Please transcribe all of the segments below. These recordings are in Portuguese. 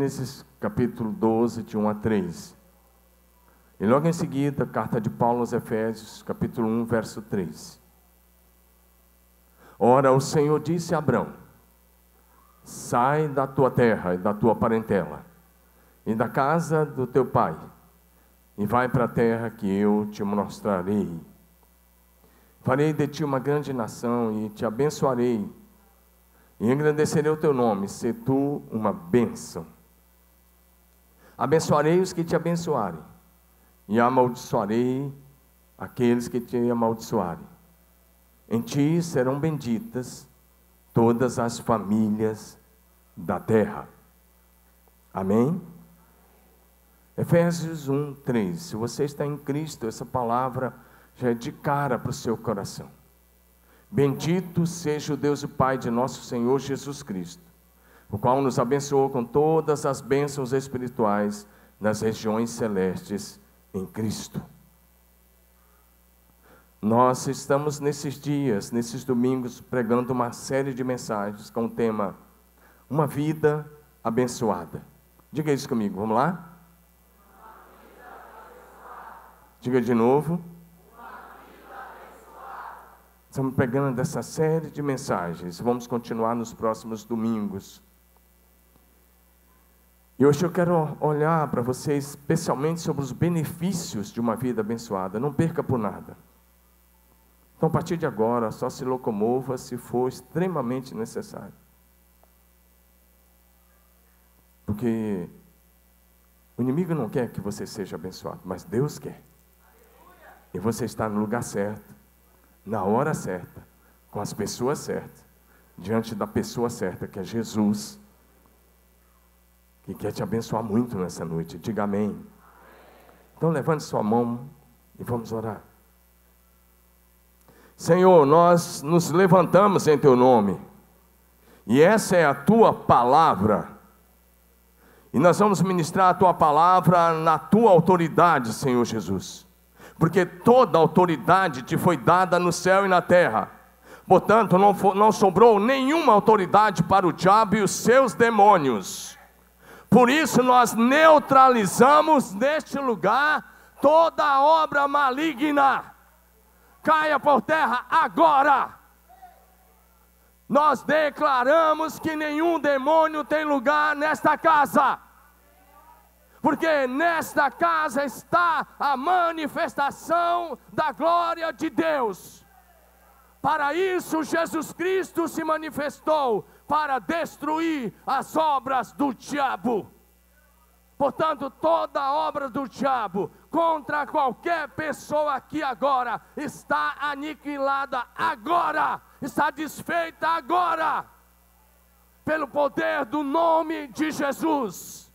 Gênesis capítulo 12, de 1 a 3. E logo em seguida, carta de Paulo aos Efésios, capítulo 1, verso 3. Ora, o Senhor disse a Abrão: sai da tua terra e da tua parentela, e da casa do teu pai, e vai para a terra que eu te mostrarei. Farei de ti uma grande nação, e te abençoarei, e engrandecerei o teu nome, se tu uma bênção. Abençoarei os que te abençoarem, e amaldiçoarei aqueles que te amaldiçoarem. Em ti serão benditas todas as famílias da terra. Amém? Efésios 1, 3. Se você está em Cristo, essa palavra já é de cara para o seu coração. Bendito seja o Deus e Pai de nosso Senhor Jesus Cristo, o qual nos abençoou com todas as bênçãos espirituais nas regiões celestes em Cristo. Nós estamos nesses dias, nesses domingos, pregando uma série de mensagens com o tema Uma Vida Abençoada. Diga isso comigo, vamos lá? Diga de novo. Estamos pegando essa série de mensagens, vamos continuar nos próximos domingos. E hoje eu quero olhar para vocês especialmente sobre os benefícios de uma vida abençoada. Não perca por nada. Então, a partir de agora, só se locomova se for extremamente necessário. Porque o inimigo não quer que você seja abençoado, mas Deus quer. E você está no lugar certo, na hora certa, com as pessoas certas, diante da pessoa certa, que é Jesus, que quer te abençoar muito nessa noite. Diga amém. Então, levante sua mão e vamos orar. Senhor, nós nos levantamos em teu nome, e essa é a tua palavra, e nós vamos ministrar a tua palavra na tua autoridade, Senhor Jesus, porque toda autoridade te foi dada no céu e na terra. Portanto, não sobrou nenhuma autoridade para o diabo e os seus demônios. Por isso nós neutralizamos neste lugar toda obra maligna. Caia por terra agora. Nós declaramos que nenhum demônio tem lugar nesta casa, porque nesta casa está a manifestação da glória de Deus. Para isso Jesus Cristo se manifestou, para destruir as obras do diabo. Portanto, toda obra do diabo contra qualquer pessoa aqui agora está aniquilada agora, está desfeita agora, pelo poder do nome de Jesus,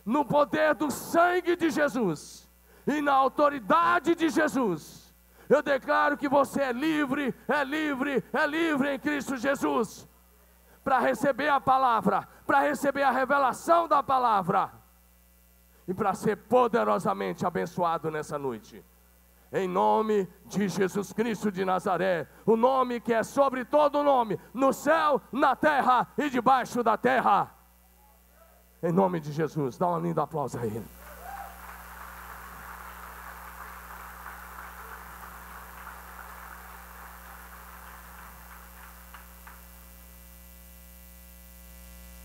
no poder do sangue de Jesus e na autoridade de Jesus. Eu declaro que você é livre, é livre, é livre em Cristo Jesus, para receber a palavra, para receber a revelação da palavra, e para ser poderosamente abençoado nessa noite. Em nome de Jesus Cristo de Nazaré, o nome que é sobre todo nome, no céu, na terra e debaixo da terra. Em nome de Jesus, dá um lindo aplauso a Ele.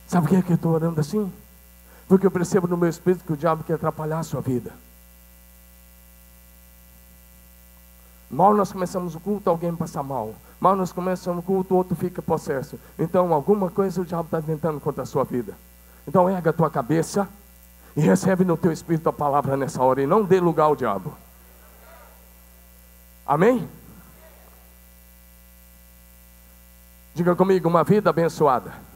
Sabe por que eu estou orando assim? Porque eu percebo no meu espírito que o diabo quer atrapalhar a sua vida. Mal nós começamos o culto, alguém passa mal. Mal nós começamos o culto, o outro fica possesso. Então alguma coisa o diabo está tentando contra a sua vida. Então erga a tua cabeça e recebe no teu espírito a palavra nessa hora, e não dê lugar ao diabo. Amém? Diga comigo, uma vida abençoada.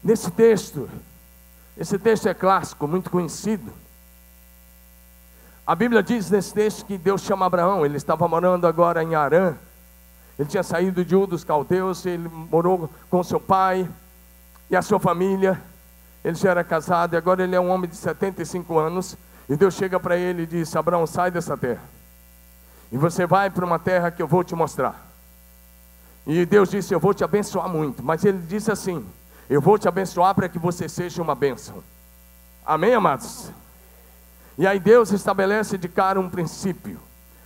Nesse texto, esse texto é clássico, muito conhecido. A Bíblia diz nesse texto que Deus chama Abraão. Ele estava morando agora em Harã. Ele tinha saído de Ur dos Caldeus, ele morou com seu pai e a sua família. Ele já era casado e agora ele é um homem de 75 anos. E Deus chega para ele e diz: Abraão, sai dessa terra, e você vai para uma terra que eu vou te mostrar. E Deus disse: eu vou te abençoar muito. Mas Ele disse assim: eu vou te abençoar para que você seja uma bênção. Amém, amados? E aí Deus estabelece de cara um princípio.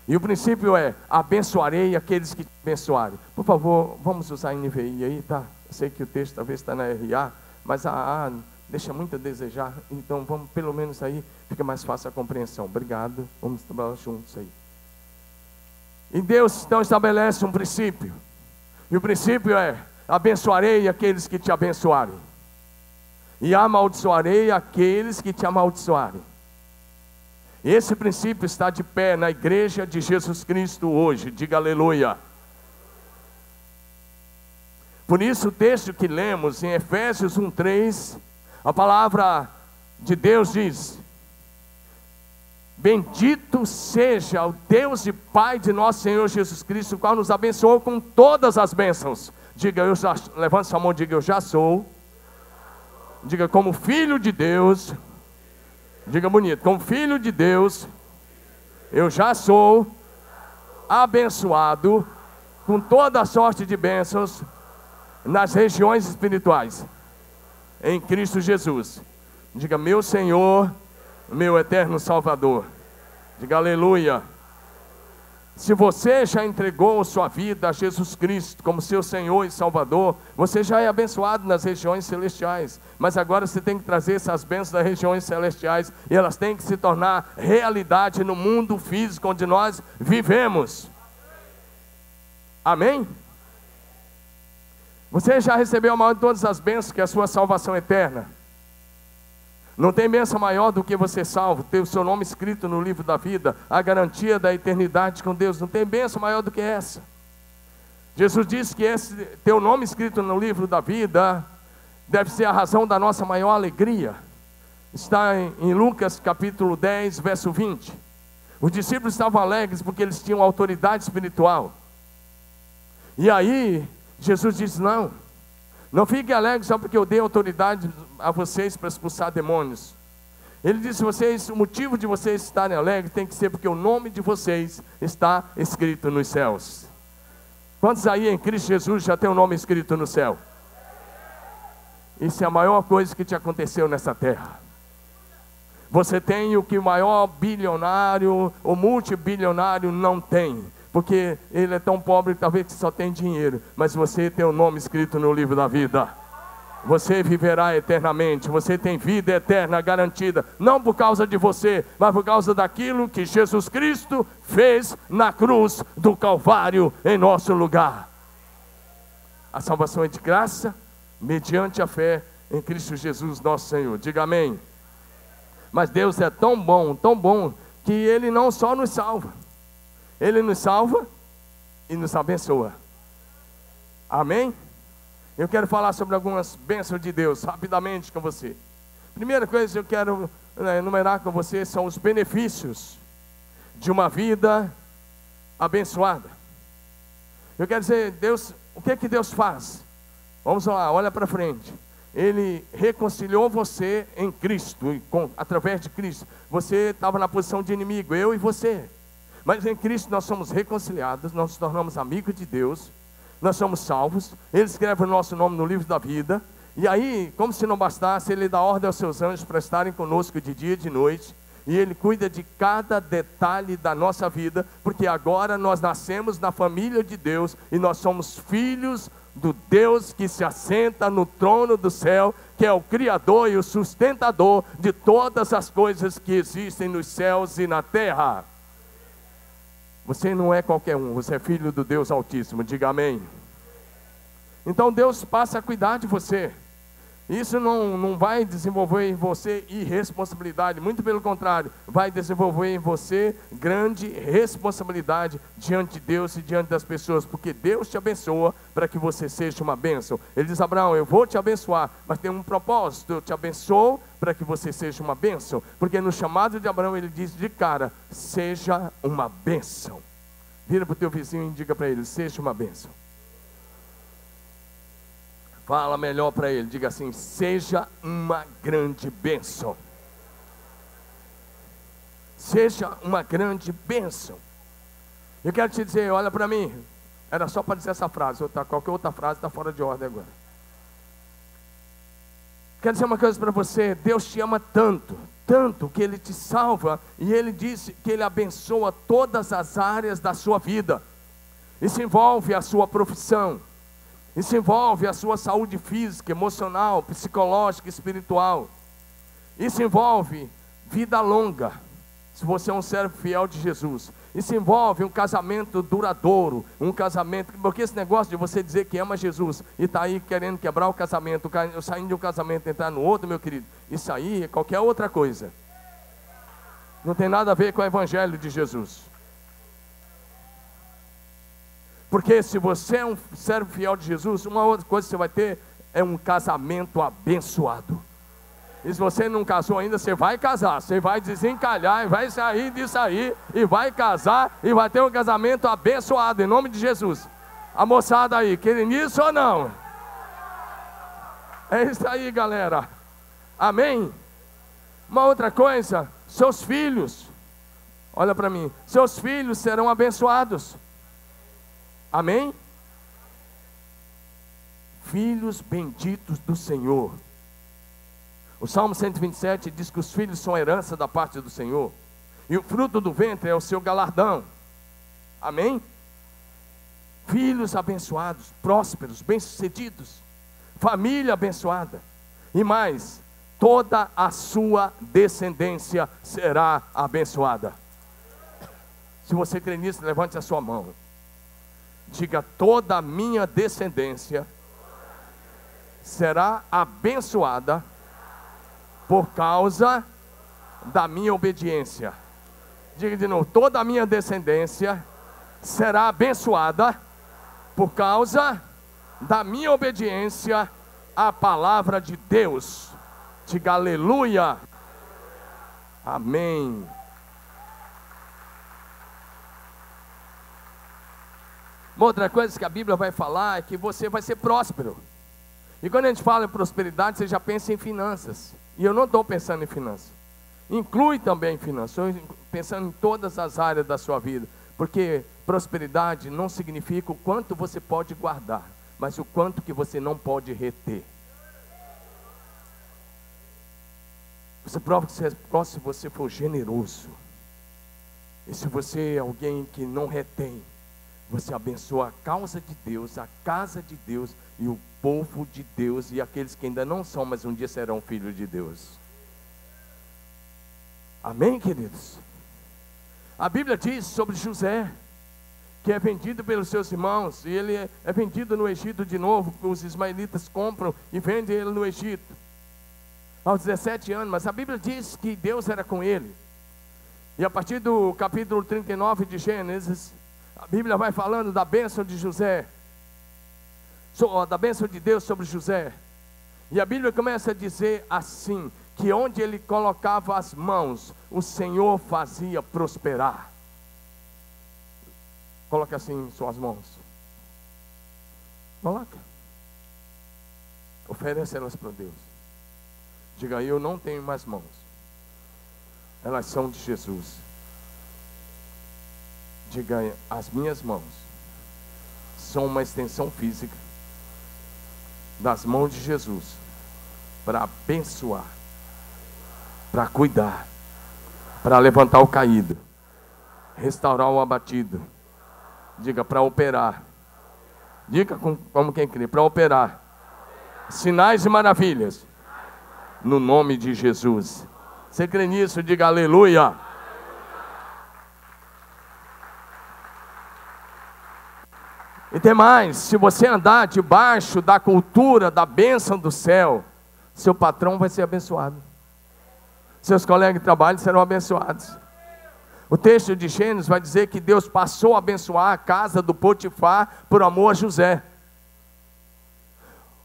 E o princípio é: abençoarei aqueles que te abençoarem. Por favor, vamos usar NVI aí, tá? Eu sei que o texto talvez está na RA, mas a deixa muito a desejar. Então vamos, pelo menos aí, fica mais fácil a compreensão. Obrigado, vamos trabalhar juntos aí. E Deus então estabelece um princípio. E o princípio é: abençoarei aqueles que te abençoarem, e amaldiçoarei aqueles que te amaldiçoarem. Esse princípio está de pé na igreja de Jesus Cristo hoje. Diga aleluia. Por isso o texto que lemos em Efésios 1:3, a palavra de Deus diz: bendito seja o Deus e Pai de nosso Senhor Jesus Cristo, o qual nos abençoou com todas as bênçãos. Diga, eu já, levante sua mão e diga: eu já sou. Diga, como filho de Deus. Diga bonito: como filho de Deus, eu já sou abençoado com toda a sorte de bênçãos nas regiões espirituais, em Cristo Jesus. Diga: meu Senhor, meu eterno Salvador. Diga aleluia. Se você já entregou sua vida a Jesus Cristo como seu Senhor e Salvador, você já é abençoado nas regiões celestiais. Mas agora você tem que trazer essas bênçãos das regiões celestiais, e elas têm que se tornar realidade no mundo físico onde nós vivemos. Amém? Você já recebeu a maior de todas as bênçãos, que é a sua salvação eterna. Não tem bênção maior do que você salvo, ter o seu nome escrito no livro da vida, a garantia da eternidade com Deus. Não tem bênção maior do que essa. Jesus disse que esse teu nome escrito no livro da vida deve ser a razão da nossa maior alegria. Está em Lucas capítulo 10, verso 20. Os discípulos estavam alegres porque eles tinham autoridade espiritual. E aí Jesus disse: não fiquem alegres só porque eu dei autoridade a vocês para expulsar demônios. Ele disse: o motivo de vocês estarem alegres tem que ser porque o nome de vocês está escrito nos céus. Quantos aí em Cristo Jesus já tem o nome escrito no céu? Isso é a maior coisa que te aconteceu nessa terra. Você tem o que o maior bilionário ou multibilionário não tem, porque ele é tão pobre que talvez só tem dinheiro, mas você tem o nome escrito no livro da vida. Você viverá eternamente, você tem vida eterna garantida, não por causa de você, mas por causa daquilo que Jesus Cristo fez na cruz do Calvário em nosso lugar. A salvação é de graça, mediante a fé em Cristo Jesus nosso Senhor. Diga amém. Mas Deus é tão bom, que Ele não só nos salva, Ele nos salva e nos abençoa. Amém? Eu quero falar sobre algumas bênçãos de Deus, rapidamente com você. Primeira coisa que eu quero enumerar com você são os benefícios de uma vida abençoada. Eu quero dizer, Deus, o que é que Deus faz? Vamos lá, olha para frente. Ele reconciliou você em Cristo, através de Cristo. Você estava na posição de inimigo, eu e você. Mas em Cristo nós somos reconciliados, nós nos tornamos amigos de Deus, nós somos salvos. Ele escreve o nosso nome no livro da vida. E aí, como se não bastasse, Ele dá ordem aos seus anjos para estarem conosco de dia e de noite. E Ele cuida de cada detalhe da nossa vida, porque agora nós nascemos na família de Deus e nós somos filhos do Deus que se assenta no trono do céu, que é o Criador e o sustentador de todas as coisas que existem nos céus e na terra. Você não é qualquer um, você é filho do Deus Altíssimo, diga amém. Então Deus passa a cuidar de você. Isso não vai desenvolver em você irresponsabilidade, muito pelo contrário, vai desenvolver em você grande responsabilidade diante de Deus e diante das pessoas, porque Deus te abençoa para que você seja uma bênção. Ele diz: Abraão, eu vou te abençoar, mas tem um propósito, eu te abençoo para que você seja uma bênção, porque no chamado de Abraão ele diz de cara: seja uma bênção. Vira para o teu vizinho e diga para ele: seja uma bênção. Fala melhor para ele, diga assim: seja uma grande bênção. Seja uma grande bênção. Eu quero te dizer, olha para mim, Era só para dizer essa frase, qualquer outra frase está fora de ordem agora. Quero dizer uma coisa para você, Deus te ama tanto, tanto que Ele te salva, e Ele disse que Ele abençoa todas as áreas da sua vida. Isso envolve a sua profissão, isso envolve a sua saúde física, emocional, psicológica, espiritual. Isso envolve vida longa, se você é um servo fiel de Jesus. Isso envolve um casamento duradouro, um casamento, porque esse negócio de você dizer que ama Jesus e está aí querendo quebrar o casamento, saindo de um casamento e entrar no outro, meu querido, isso aí é qualquer outra coisa. Não tem nada a ver com o evangelho de Jesus. Porque se você é um servo fiel de Jesus, uma outra coisa que você vai ter é um casamento abençoado. E se você não casou ainda, você vai casar, você vai desencalhar e vai sair disso aí, e vai casar, e vai ter um casamento abençoado, em nome de Jesus. A moçada aí, querem isso ou não? É isso aí, galera. Amém? Uma outra coisa, seus filhos, olha para mim, seus filhos serão abençoados. Amém? Filhos benditos do Senhor. O Salmo 127 diz que os filhos são herança da parte do Senhor, e o fruto do ventre é o seu galardão. Amém? Filhos abençoados, prósperos, bem-sucedidos, família abençoada, e mais, toda a sua descendência será abençoada. Se você crê nisso, levante a sua mão. Diga: toda a minha descendência será abençoada por causa da minha obediência. Diga de novo: toda a minha descendência será abençoada por causa da minha obediência à palavra de Deus. Diga aleluia. Amém. Uma outra coisa que a Bíblia vai falar é que você vai ser próspero. E quando a gente fala em prosperidade, você já pensa em finanças. E eu não estou pensando em finanças. Inclui também finanças. Estou pensando em todas as áreas da sua vida. Porque prosperidade não significa o quanto você pode guardar, mas o quanto que você não pode reter. Você prova que você é próspero se você for generoso. E se você é alguém que não retém, você abençoa a causa de Deus, a casa de Deus e o povo de Deus e aqueles que ainda não são, mas um dia serão filhos de Deus. Amém, queridos? A Bíblia diz sobre José, que é vendido pelos seus irmãos, e ele é vendido no Egito de novo, os ismaelitas compram e vendem ele no Egito, aos 17 anos, mas a Bíblia diz que Deus era com ele. E a partir do capítulo 39 de Gênesis, a Bíblia vai falando da bênção de José, da bênção de Deus sobre José. E a Bíblia começa a dizer assim, que onde ele colocava as mãos, o Senhor fazia prosperar. Coloque assim suas mãos. Coloca. Oferece elas para Deus. Diga: eu não tenho mais mãos, elas são de Jesus. Diga: as minhas mãos são uma extensão física das mãos de Jesus, para abençoar, para cuidar, para levantar o caído, restaurar o abatido. Diga: para operar. Diga como quem crê: para operar sinais e maravilhas no nome de Jesus. Você crê nisso? Diga aleluia. E tem mais: se você andar debaixo da cultura da bênção do céu, seu patrão vai ser abençoado, seus colegas de trabalho serão abençoados. O texto de Gênesis vai dizer que Deus passou a abençoar a casa do Potifar por amor a José.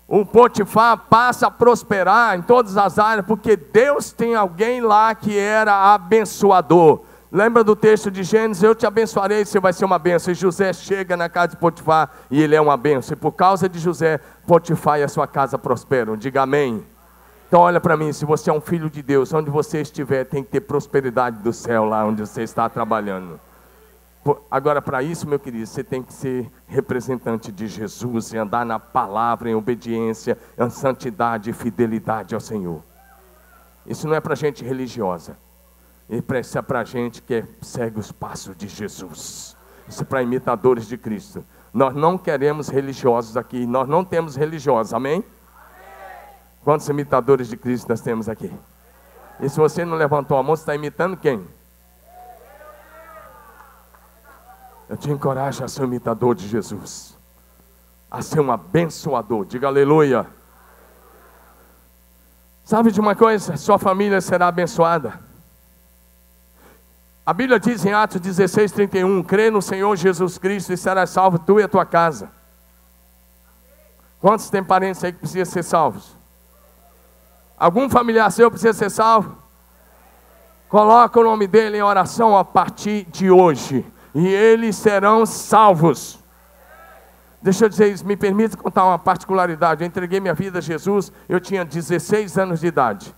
O Potifar passa a prosperar em todas as áreas, porque Deus tem alguém lá que era abençoador. Lembra do texto de Gênesis? Eu te abençoarei, você vai ser uma bênção. E José chega na casa de Potifar e ele é uma bênção. E por causa de José, Potifar e a sua casa prosperam. Diga amém. Então olha para mim, se você é um filho de Deus, onde você estiver, tem que ter prosperidade do céu lá onde você está trabalhando. Agora, para isso, meu querido, você tem que ser representante de Jesus e andar na palavra, em obediência, em santidade e fidelidade ao Senhor. Isso não é para gente religiosa. Isso é para gente que segue os passos de Jesus. Isso é para imitadores de Cristo. Nós não queremos religiosos aqui. Nós não temos religiosos, amém? Quantos imitadores de Cristo nós temos aqui? E se você não levantou a mão, você está imitando quem? Eu te encorajo a ser um imitador de Jesus, a ser um abençoador. Diga aleluia. Sabe de uma coisa? Sua família será abençoada. A Bíblia diz em Atos 16:31, crê no Senhor Jesus Cristo e serás salvo tu e a tua casa. Quantos tem parentes aí que precisam ser salvos? Algum familiar seu precisa ser salvo? Coloca o nome dele em oração a partir de hoje, e eles serão salvos. Deixa eu dizer isso, me permite contar uma particularidade. Eu entreguei minha vida a Jesus, eu tinha 16 anos de idade.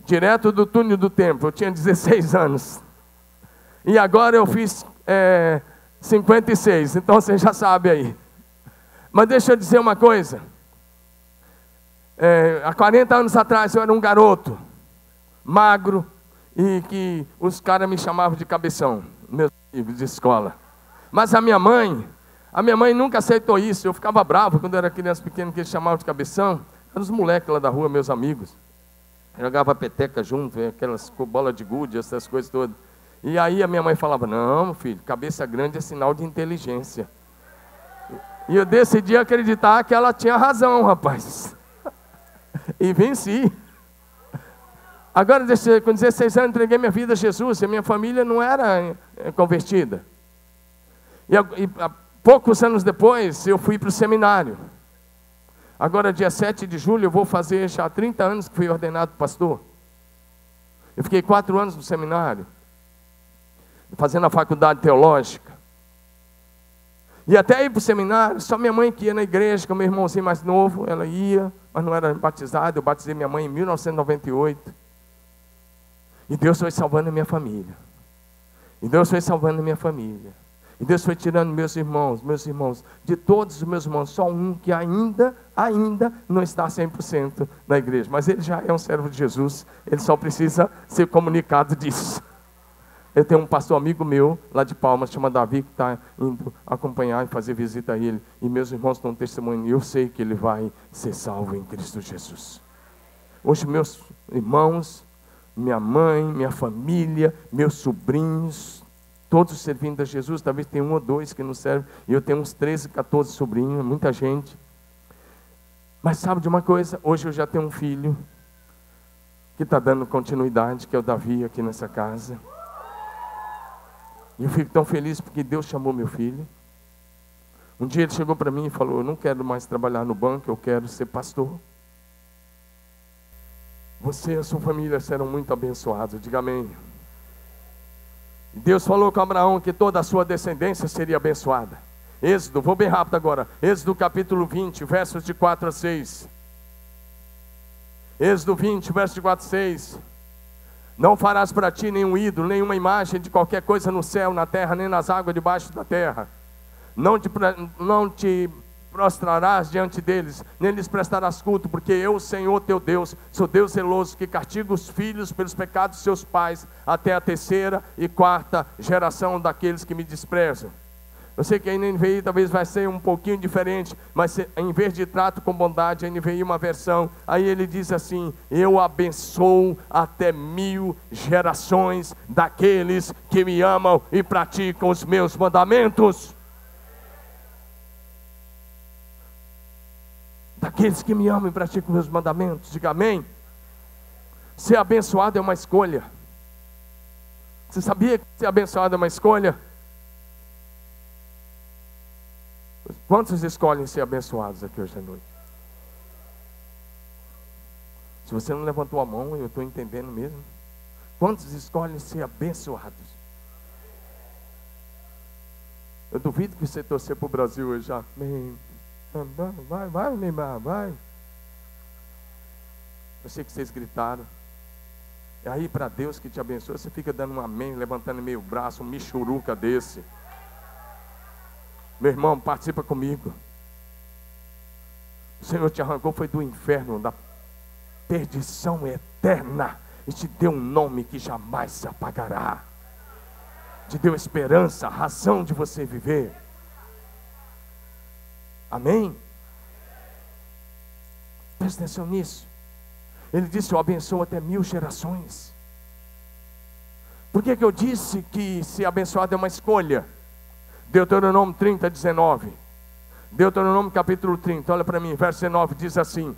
Direto do túnel do templo, eu tinha 16 anos. E agora eu fiz 56, então você já sabe aí. Mas deixa eu dizer uma coisa. Há 40 anos atrás eu era um garoto, magro, e que os caras me chamavam de cabeção, meus amigos de escola. Mas a minha mãe nunca aceitou isso. Eu ficava bravo quando eu era criança pequena, que eles chamavam de cabeção. Eram os moleques lá da rua, meus amigos. Jogava peteca junto, aquelas bolas de gude, essas coisas todas. E aí a minha mãe falava, não, filho, cabeça grande é sinal de inteligência. E eu decidi acreditar que ela tinha razão, rapaz. E venci. Agora, com 16 anos, entreguei minha vida a Jesus, e minha família não era convertida. E poucos anos depois, eu fui para o seminário. Agora, dia 7 de julho, eu vou fazer já 30 anos que fui ordenado pastor. Eu fiquei 4 anos no seminário, fazendo a faculdade teológica. E até ir para o seminário, só minha mãe que ia na igreja, com meu irmãozinho mais novo, ela ia, mas não era batizada. Eu batizei minha mãe em 1998. E Deus foi salvando a minha família. E Deus foi salvando a minha família. E Deus foi tirando meus irmãos, de todos os meus irmãos, só um que ainda não está 100% na igreja. Mas ele já é um servo de Jesus, ele só precisa ser comunicado disso. Eu tenho um pastor amigo meu, lá de Palmas, chama Davi, que está indo acompanhar e fazer visita a ele. E meus irmãos dão testemunho, e eu sei que ele vai ser salvo em Cristo Jesus. Hoje meus irmãos, minha mãe, minha família, meus sobrinhos, todos servindo a Jesus. Talvez tenha 1 ou 2 que não servem, e eu tenho uns 13, 14 sobrinhos, muita gente. Mas sabe de uma coisa? Hoje eu já tenho um filho que está dando continuidade, que é o Davi, aqui nessa casa. E eu fico tão feliz porque Deus chamou meu filho. Um dia ele chegou para mim e falou, eu não quero mais trabalhar no banco, eu quero ser pastor. Você e a sua família serão muito abençoados, diga amém. E Deus falou com Abraão que toda a sua descendência seria abençoada. Êxodo, vou bem rápido agora. Êxodo capítulo 20, versos de 4 a 6. Êxodo 20, versos de 4 a 6. Não farás para ti nenhum ídolo, nenhuma imagem de qualquer coisa no céu, na terra, nem nas águas debaixo da terra. Não te prostrarás diante deles, nem lhes prestarás culto, porque eu, Senhor teu Deus, sou Deus zeloso, que castiga os filhos pelos pecados de seus pais, até a 3ª e 4ª geração daqueles que me desprezam. Eu sei que a NVI talvez vai ser um pouquinho diferente, mas em vez de trato com bondade, a NVI uma versão, aí ele diz assim, eu abençoo até 1000 gerações daqueles que me amam e praticam os meus mandamentos. Daqueles que me amam e praticam meus mandamentos, diga amém. Ser abençoado é uma escolha. Você sabia que ser abençoado é uma escolha? Quantos escolhem ser abençoados aqui hoje à noite? Se você não levantou a mão, eu estou entendendo mesmo. Quantos escolhem ser abençoados? Eu duvido que você torcer para o Brasil hoje já. Vai, Neymar, vai. Eu sei que vocês gritaram. Aí para Deus que te abençoa, você fica dando um amém, levantando meio braço, um michuruca desse. Meu irmão, participa comigo. O Senhor te arrancou, foi do inferno, da perdição eterna, e te deu um nome que jamais se apagará. Te deu esperança, razão de você viver. Amém? Presta atenção nisso. Ele disse: eu abençoo até 1000 gerações. Por que eu disse que ser abençoado é uma escolha? Deuteronômio 30, 19. Deuteronômio capítulo 30, olha para mim, verso 19, diz assim: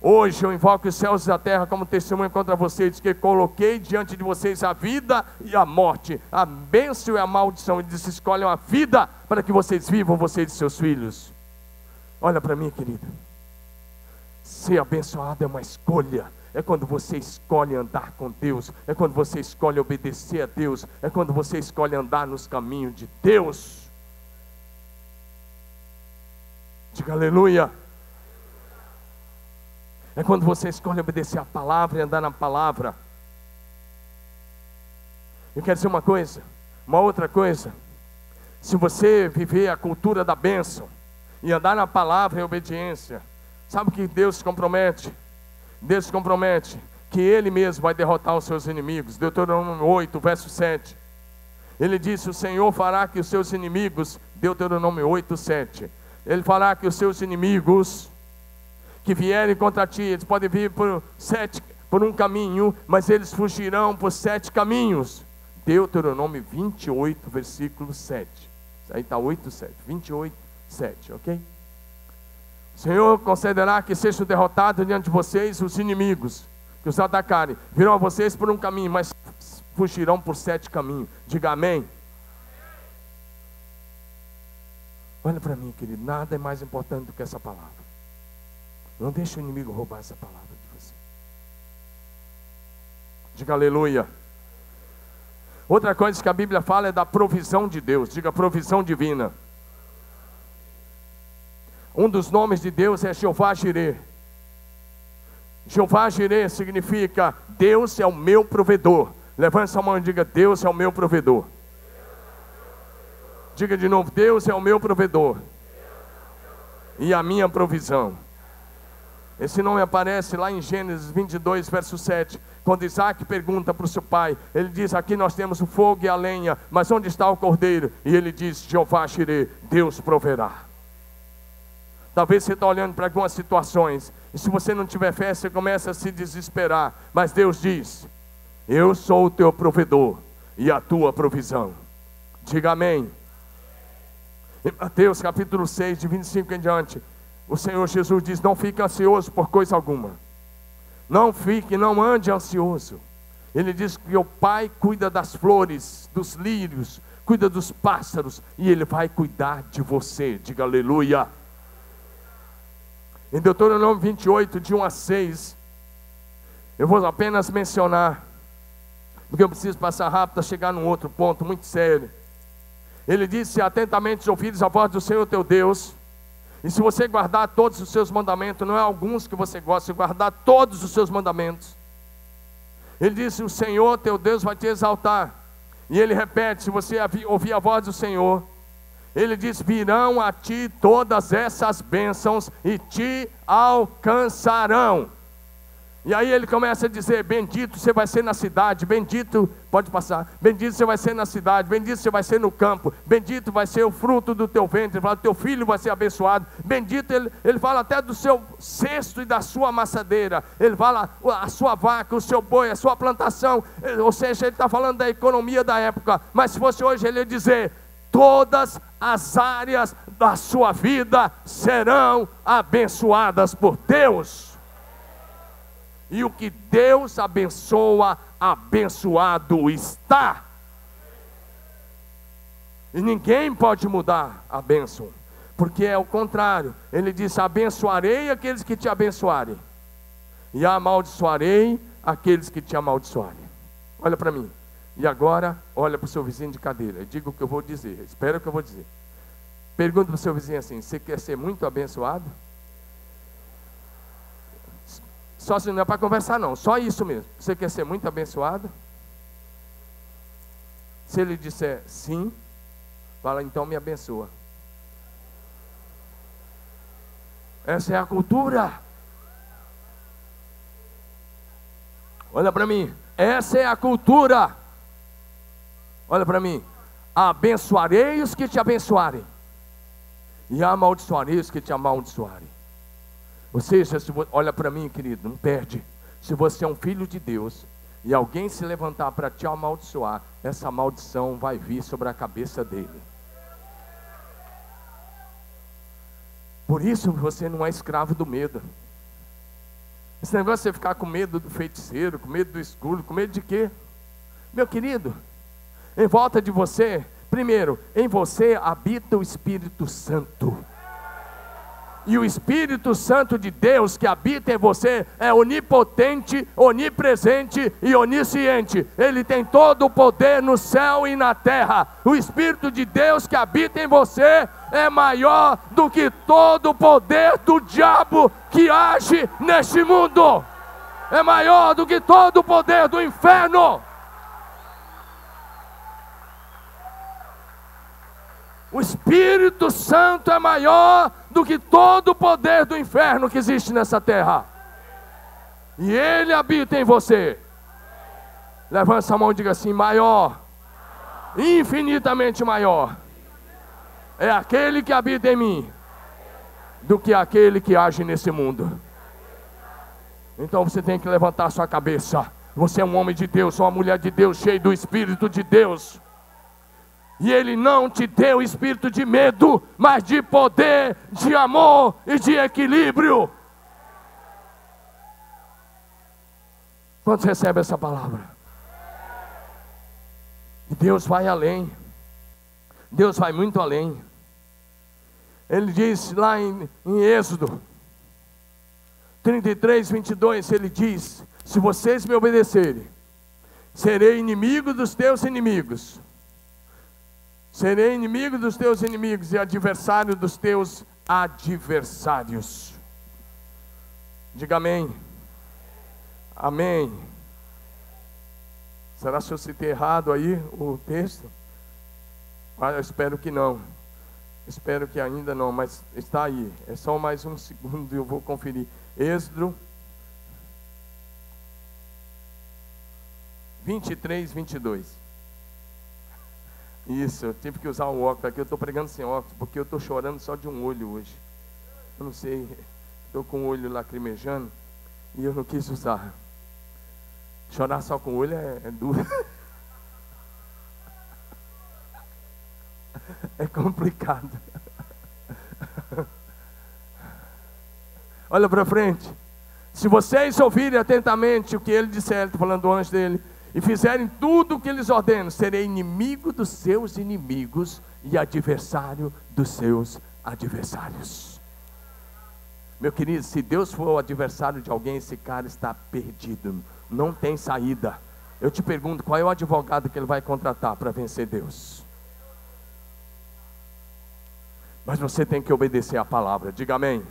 hoje eu invoco os céus e a terra como testemunha contra vocês, que coloquei diante de vocês a vida e a morte, a bênção e a maldição. Ele disse: escolham a vida para que vocês vivam, vocês e seus filhos. Olha para mim, querido. Ser abençoado é uma escolha. É quando você escolhe andar com Deus. É quando você escolhe obedecer a Deus. É quando você escolhe andar nos caminhos de Deus. Diga aleluia. É quando você escolhe obedecer a palavra e andar na palavra. Eu quero dizer uma coisa, uma outra coisa. Se você viver a cultura da bênção e andar na palavra em obediência, sabe o que Deus se compromete? Deus se compromete que Ele mesmo vai derrotar os seus inimigos. Deuteronômio 8, verso 7. Ele disse: o Senhor fará que os seus inimigos, Deuteronômio 8, 7. Ele fará que os seus inimigos que vierem contra ti, eles podem vir por um caminho, mas eles fugirão por 7 caminhos. Deuteronômio 28, versículo 7. Aí está 8, 7. 28, 7, ok? O Senhor concederá que sejam derrotados diante de vocês os inimigos que os atacarem. Virão a vocês por um caminho, mas fugirão por 7 caminhos. Diga amém. Olha para mim, querido, nada é mais importante do que essa palavra. Não deixe o inimigo roubar essa palavra de você. Diga aleluia. Outra coisa que a Bíblia fala é da provisão de Deus. Diga provisão divina. Um dos nomes de Deus é Jeová Jireh. Jeová Jireh significa Deus é o meu provedor. Levante sua mão e diga: Deus é o meu provedor. Diga de novo: Deus é o meu provedor e a minha provisão. Esse nome aparece lá em Gênesis 22, verso 7. Quando Isaac pergunta para o seu pai, ele diz: aqui nós temos o fogo e a lenha, mas onde está o cordeiro? E ele diz: Jeová Jireh, Deus proverá. Talvez você está olhando para algumas situações, e se você não tiver fé, você começa a se desesperar. Mas Deus diz: eu sou o teu provedor e a tua provisão. Diga amém. Em Mateus capítulo 6, de 25 em diante, o Senhor Jesus diz: não fique ansioso por coisa alguma. Não ande ansioso. Ele diz que o Pai cuida das flores, dos lírios, cuida dos pássaros, e Ele vai cuidar de você. Diga aleluia. Em Deuteronômio 28, de 1 a 6, eu vou apenas mencionar, porque eu preciso passar rápido para chegar num outro ponto muito sério. Ele disse: atentamente ouvires a voz do Senhor teu Deus, e se você guardar todos os seus mandamentos, não é alguns que você gosta, se guardar todos os seus mandamentos. Ele disse: o Senhor teu Deus vai te exaltar. E ele repete: se você ouvir a voz do Senhor, ele diz: virão a ti todas essas bênçãos e te alcançarão. E aí ele começa a dizer: bendito você vai ser na cidade, bendito, pode passar, bendito você vai ser na cidade, bendito você vai ser no campo, bendito vai ser o fruto do teu ventre, ele fala: teu filho vai ser abençoado, bendito, ele fala até do seu cesto e da sua amassadeira, ele fala a sua vaca, o seu boi, a sua plantação, ou seja, ele está falando da economia da época. Mas se fosse hoje, ele ia dizer: todas as áreas da sua vida serão abençoadas por Deus. E o que Deus abençoa, abençoado está. E ninguém pode mudar a bênção, porque é o contrário. Ele diz: abençoarei aqueles que te abençoarem, e amaldiçoarei aqueles que te amaldiçoarem. Olha para mim. E agora, olha para o seu vizinho de cadeira e diga o que eu vou dizer, espera o que eu vou dizer. Pergunta para o seu vizinho assim: você quer ser muito abençoado? Só se não é para conversar não, só isso mesmo. Você quer ser muito abençoado? Se ele disser sim, fala, então me abençoa. Essa é a cultura. Olha para mim, essa é a cultura. Olha para mim, abençoarei os que te abençoarem, e amaldiçoarei os que te amaldiçoarem. Ou seja, olha para mim, querido, não perde. Se você é um filho de Deus, e alguém se levantar para te amaldiçoar, essa maldição vai vir sobre a cabeça dele. Por isso você não é escravo do medo. Esse negócio de você ficar com medo do feiticeiro, com medo do escuro, com medo de quê? Meu querido, em volta de você, primeiro, em você habita o Espírito Santo. E o Espírito Santo de Deus que habita em você é onipotente, onipresente e onisciente. Ele tem todo o poder no céu e na terra. O Espírito de Deus que habita em você é maior do que todo o poder do diabo que age neste mundo. É maior do que todo o poder do inferno. O Espírito Santo é maior do que todo o poder do inferno que existe nessa terra. E Ele habita em você. Levanta a mão e diga assim: maior, infinitamente maior, é aquele que habita em mim do que aquele que age nesse mundo. Então você tem que levantar a sua cabeça. Você é um homem de Deus, uma mulher de Deus, cheio do Espírito de Deus. E Ele não te deu espírito de medo, mas de poder, de amor e de equilíbrio. Quantos recebem essa palavra? E Deus vai além. Deus vai muito além. Ele diz lá em Êxodo 33, 22, Ele diz: se vocês me obedecerem, serei inimigo dos teus inimigos. Serei inimigo dos teus inimigos e adversário dos teus adversários. Diga amém. Amém. Será que eu citei errado aí o texto? Eu espero que não. Espero que ainda não, mas está aí. É só mais um segundo e eu vou conferir. Êxodo 23, 22. Isso, eu tive que usar um óculos aqui. Eu estou pregando sem óculos porque eu estou chorando só de um olho hoje. Eu não sei, estou com o olho lacrimejando e eu não quis usar. Chorar só com o olho é duro. É complicado. Olha para frente. Se vocês ouvirem atentamente o que ele disser, estou falando do anjo dele, e fizerem tudo o que eles ordenam, serei inimigo dos seus inimigos e adversário dos seus adversários. Meu querido, se Deus for o adversário de alguém, esse cara está perdido, não tem saída. Eu te pergunto, qual é o advogado que ele vai contratar para vencer Deus? Mas você tem que obedecer a palavra, diga amém.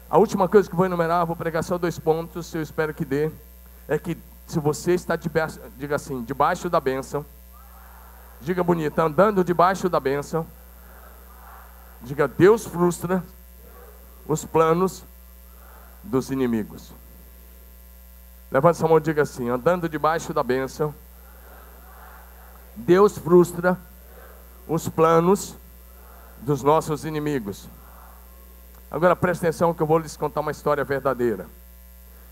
A última coisa que eu vou enumerar, vou pregar só 2 pontos, eu espero que dê, é que se você está debaixo, diga assim, debaixo da bênção, diga bonito, andando debaixo da bênção, diga, Deus frustra os planos dos inimigos. Levante sua mão e diga assim: andando debaixo da bênção, Deus frustra os planos dos nossos inimigos. Agora preste atenção que eu vou lhes contar uma história verdadeira.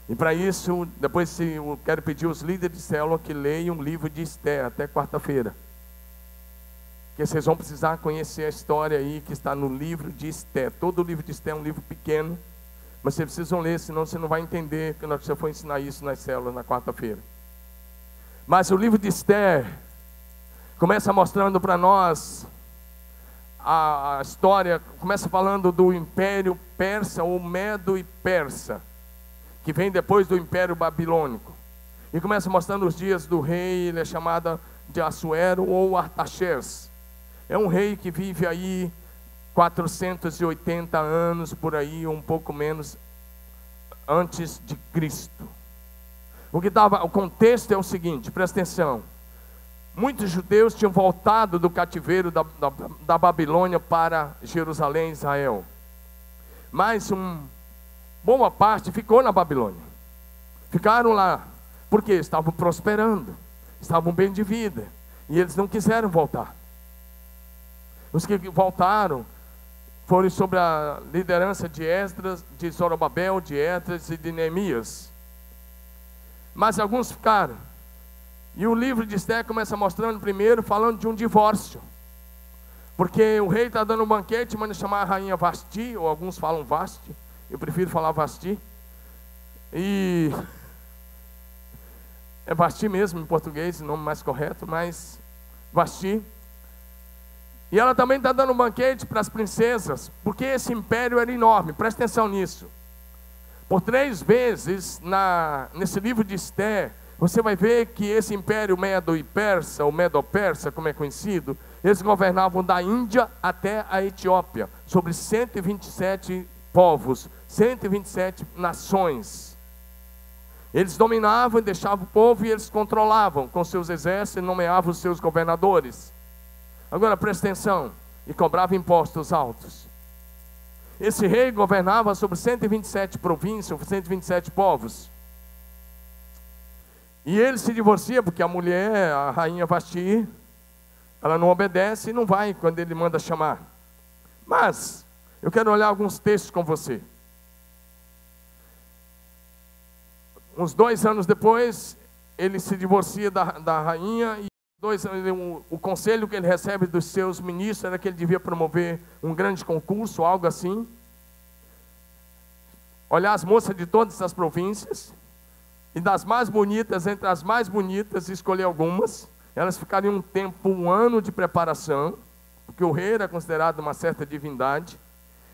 E para isso, depois eu quero pedir aos líderes de célula que leiam o livro de Esther até quarta-feira. Porque vocês vão precisar conhecer a história aí que está no livro de Esther. Todo o livro de Esther é um livro pequeno, mas vocês precisam ler, senão você não vai entender quando você for ensinar isso nas células na quarta-feira. Mas o livro de Esther começa mostrando para nós a história, começa falando do Império Persa, ou Medo e Persa, que vem depois do Império Babilônico. E começa mostrando os dias do rei, ele é chamado de Assuero ou Artaxerxes. É um rei que vive aí 480 anos por aí, um pouco menos, antes de Cristo. O contexto é o seguinte, presta atenção. Muitos judeus tinham voltado do cativeiro da Babilônia para Jerusalém, Israel. Mas boa parte ficou na Babilônia. Ficaram lá, porque estavam prosperando, estavam bem de vida, e eles não quiseram voltar. Os que voltaram foram sob a liderança de Esdras, de Zorobabel, de Esdras e de Neemias. Mas alguns ficaram. E o livro de Esther começa mostrando primeiro, falando de um divórcio. Porque o rei está dando um banquete, manda chamar a rainha Vasti, ou alguns falam Vasti, eu prefiro falar Vasti. E é Vasti mesmo em português, o nome mais correto, mas Vasti. E ela também está dando um banquete para as princesas, porque esse império era enorme, presta atenção nisso. Por 3 vezes, nesse livro de Esther, você vai ver que esse império Medo e Persa, ou Medo-Persa, como é conhecido, eles governavam da Índia até a Etiópia, sobre 127 povos, 127 nações. Eles dominavam e deixavam o povo e eles controlavam com seus exércitos e nomeavam os seus governadores. Agora presta atenção, e cobrava impostos altos. Esse rei governava sobre 127 províncias, 127 povos. E ele se divorcia porque a mulher, a rainha Vasti, ela não obedece e não vai quando ele manda chamar. Mas eu quero olhar alguns textos com você. Uns 2 anos depois, ele se divorcia da rainha e o conselho que ele recebe dos seus ministros era que ele devia promover um grande concurso, algo assim. Olhar as moças de todas as províncias e das mais bonitas, entre as mais bonitas, escolher algumas. Elas ficariam um ano de preparação, porque o rei era considerado uma certa divindade.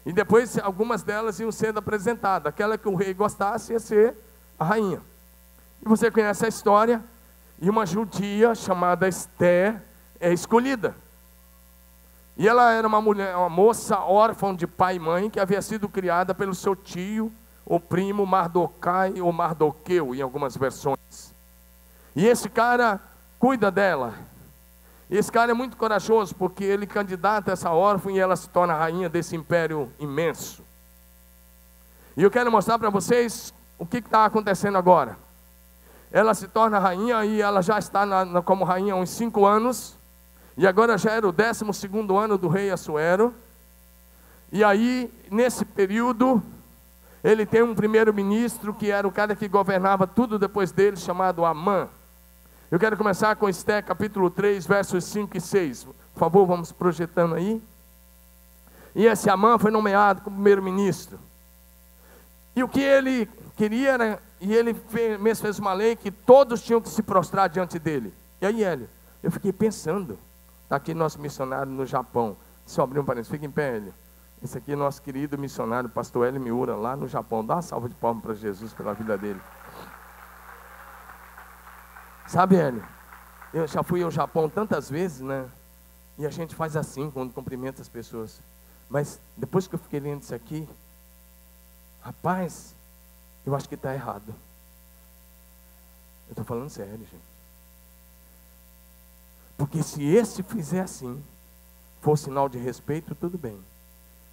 E depois algumas delas iam sendo apresentadas. Aquela que o rei gostasse ia ser a rainha. E você conhece a história. E uma judia chamada Esther é escolhida. E ela era uma moça órfã de pai e mãe, que havia sido criada pelo seu tio, o primo Mardocai ou Mardoqueu, em algumas versões. E esse cara cuida dela. E esse cara é muito corajoso, porque ele candidata essa órfã e ela se torna a rainha desse império imenso. E eu quero mostrar para vocês o que está acontecendo agora. Ela se torna rainha e ela já está como rainha há uns 5 anos. E agora já era o 12º ano do rei Assuero. E aí, nesse período, ele tem um primeiro-ministro que era o cara que governava tudo depois dele, chamado Amã. Eu quero começar com Esther capítulo 3, versos 5 e 6. Por favor, vamos projetando aí. E esse Amã foi nomeado como primeiro-ministro. E o que ele queria era... E ele mesmo fez uma lei que todos tinham que se prostrar diante dele. E aí, Hélio, eu fiquei pensando, está aqui nosso missionário no Japão. Só abrir um parênteses, fica em pé, Hélio. Esse aqui é nosso querido missionário, pastor Hélio Miura, lá no Japão. Dá uma salva de palmas para Jesus pela vida dele. Sabe, Hélio, eu já fui ao Japão tantas vezes, né? E a gente faz assim, quando cumprimenta as pessoas. Mas depois que eu fiquei lendo isso aqui, rapaz... eu acho que está errado. Eu estou falando sério, gente. Porque se esse fizer assim, for sinal de respeito, tudo bem.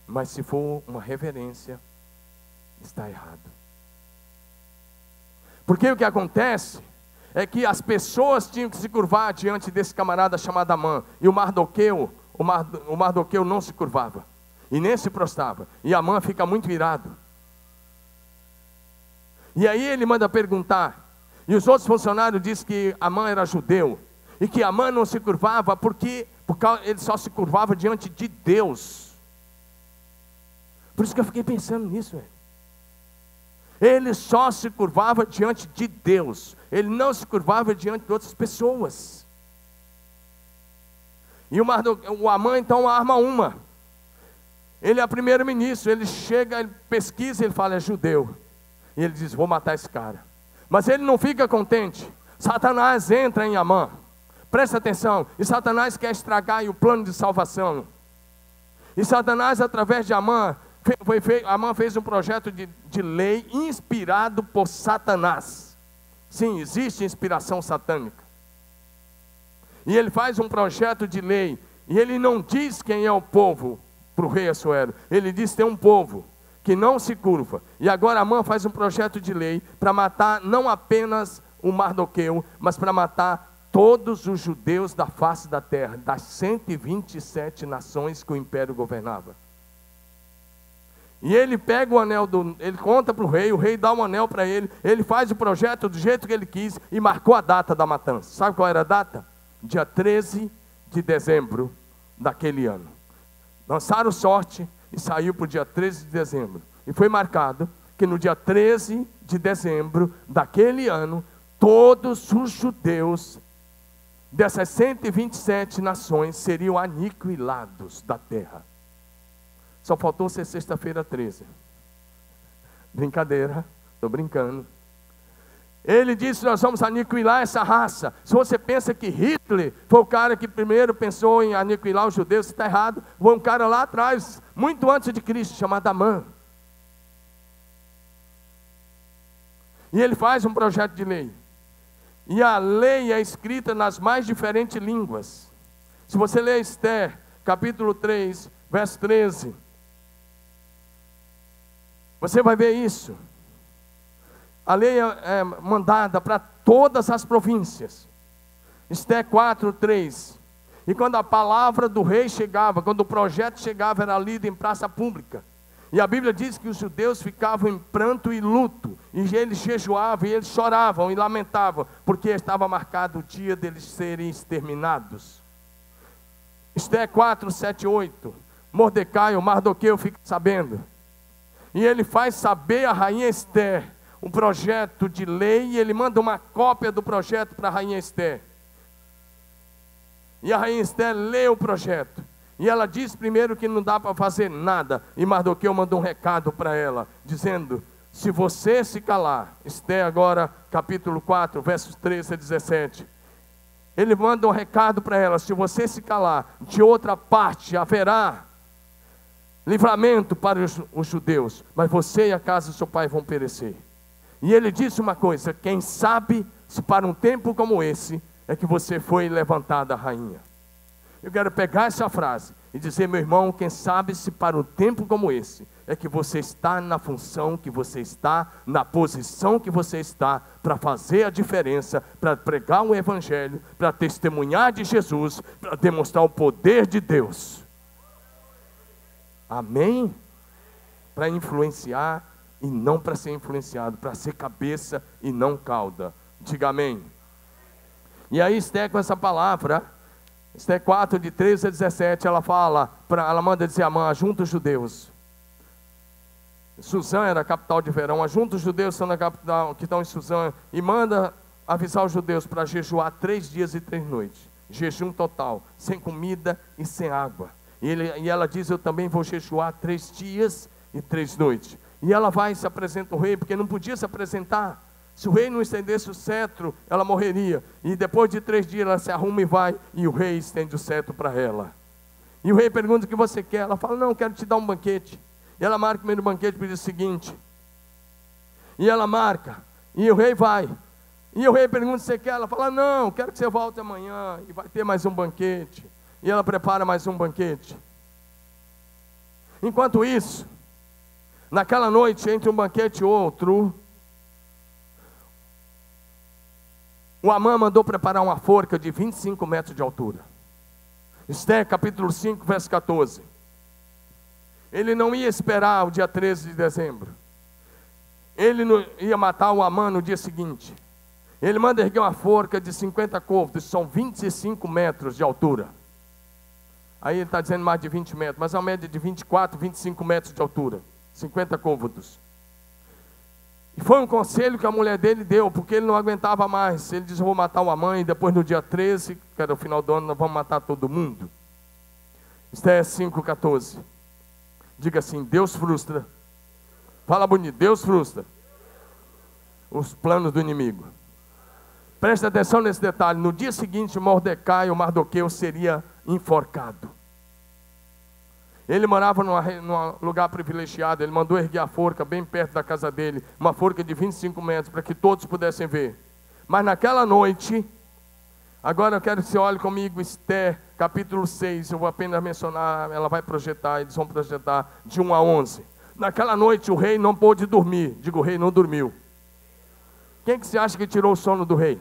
Mas se for uma reverência, está errado. Porque o que acontece é que as pessoas tinham que se curvar diante desse camarada chamado Amã. E o Mardoqueu não se curvava. E nem se prostrava. E Amã fica muito irado. E aí ele manda perguntar, e os outros funcionários dizem que Amã era judeu, e que Amã não se curvava porque ele só se curvava diante de Deus. Por isso que eu fiquei pensando nisso, velho. Ele só se curvava diante de Deus, ele não se curvava diante de outras pessoas. E o Amã então arma uma. Ele é primeiro-ministro, ele chega, ele pesquisa, ele fala, é judeu. E ele diz, vou matar esse cara. Mas ele não fica contente. Satanás entra em Amã. Presta atenção. E Satanás quer estragar o plano de salvação. E Satanás, através de Amã, Amã fez um projeto de lei inspirado por Satanás. Sim, existe inspiração satânica. E ele faz um projeto de lei, e ele não diz quem é o povo para o rei Assuero. Ele diz que tem um povo que não se curva. E agora Amã faz um projeto de lei para matar não apenas o Mardoqueu, mas para matar todos os judeus da face da terra, das 127 nações que o império governava. E ele pega o anel, ele conta para o rei dá um anel para ele, ele faz o projeto do jeito que ele quis e marcou a data da matança. Sabe qual era a data? Dia 13 de dezembro daquele ano. Lançaram sorte e saiu para o dia 13 de dezembro. E foi marcado que no dia 13 de dezembro daquele ano, todos os judeus dessas 127 nações seriam aniquilados da terra. Só faltou ser sexta-feira 13. Brincadeira, estou brincando. Ele disse: nós vamos aniquilar essa raça. Se você pensa que Hitler foi o cara que primeiro pensou em aniquilar os judeus, você está errado. Foi um cara lá atrás, muito antes de Cristo, chamado Amã. E ele faz um projeto de lei. E a lei é escrita nas mais diferentes línguas. Se você ler Esther, capítulo 3, verso 13, você vai ver isso. A lei é mandada para todas as províncias. Esther 4, 3. E quando a palavra do rei chegava, quando o projeto chegava, era lido em praça pública. E a Bíblia diz que os judeus ficavam em pranto e luto. E eles jejuavam, e eles choravam e lamentavam, porque estava marcado o dia deles serem exterminados. Esther 4, 7, 8. Mordecai, o Mardoqueu, fica sabendo. E ele faz saber a rainha Esther um projeto de lei, e ele manda uma cópia do projeto para a rainha Esther. E a rainha Esther lê o projeto, e ela diz primeiro que não dá para fazer nada, e Mardoqueu manda um recado para ela, dizendo: se você se calar, Esther agora capítulo 4, versos 13 a 17, ele manda um recado para ela: se você se calar, de outra parte haverá livramento para os judeus, mas você e a casa do seu pai vão perecer. E ele disse uma coisa: quem sabe se para um tempo como esse é que você foi levantada rainha. Eu quero pegar essa frase e dizer: meu irmão, quem sabe se para um tempo como esse é que você está na função que você está, na posição que você está, para fazer a diferença, para pregar o evangelho, para testemunhar de Jesus, para demonstrar o poder de Deus. Amém? Para influenciar e não para ser influenciado, para ser cabeça e não cauda. Diga amém. E aí Esther, com essa palavra, Esther 4, de 13 a 17, ela manda dizer a Amã: ajunta os judeus. Suzã era a capital de Verão, ajunta os judeus que estão na capital, que estão em Suzã, e manda avisar os judeus para jejuar 3 dias e 3 noites. Jejum total, sem comida e sem água. E ela diz: eu também vou jejuar 3 dias e 3 noites. E ela vai e se apresenta ao rei, porque não podia se apresentar. Se o rei não estendesse o cetro, ela morreria. E depois de 3 dias ela se arruma e vai, e o rei estende o cetro para ela. E o rei pergunta: o que você quer? Ela fala: não, quero te dar um banquete. E ela marca o primeiro banquete e diz o seguinte. E ela marca, e o rei vai. E o rei pergunta: o que você quer? Ela fala: não, quero que você volte amanhã, e vai ter mais um banquete. E ela prepara mais um banquete. Enquanto isso, naquela noite, entre um banquete e outro, o Amã mandou preparar uma forca de 25 metros de altura. Esther capítulo 5, verso 14. Ele não ia esperar o dia 13 de dezembro. Ele não ia matar o Amã no dia seguinte. Ele manda erguer uma forca de 50 côvados, são 25 metros de altura. Aí ele está dizendo mais de 20 metros, mas é uma média de 24, 25 metros de altura. 50 côvados. E foi um conselho que a mulher dele deu, porque ele não aguentava mais. Ele disse: eu vou matar uma mãe, e depois no dia 13, que era o final do ano, nós vamos matar todo mundo. Esther 5,14. Diga assim: Deus frustra. Fala bonito: Deus frustra os planos do inimigo. Presta atenção nesse detalhe: no dia seguinte, Mordecai, o Mardoqueu, seria enforcado. Ele morava num lugar privilegiado. Ele mandou erguer a forca bem perto da casa dele, uma forca de 25 metros, para que todos pudessem ver. Mas naquela noite, agora eu quero que você olhe comigo, Esther, capítulo 6, eu vou apenas mencionar, ela vai projetar, eles vão projetar de 1 a 11. Naquela noite o rei não pôde dormir, digo, o rei não dormiu. Quem que você acha que tirou o sono do rei?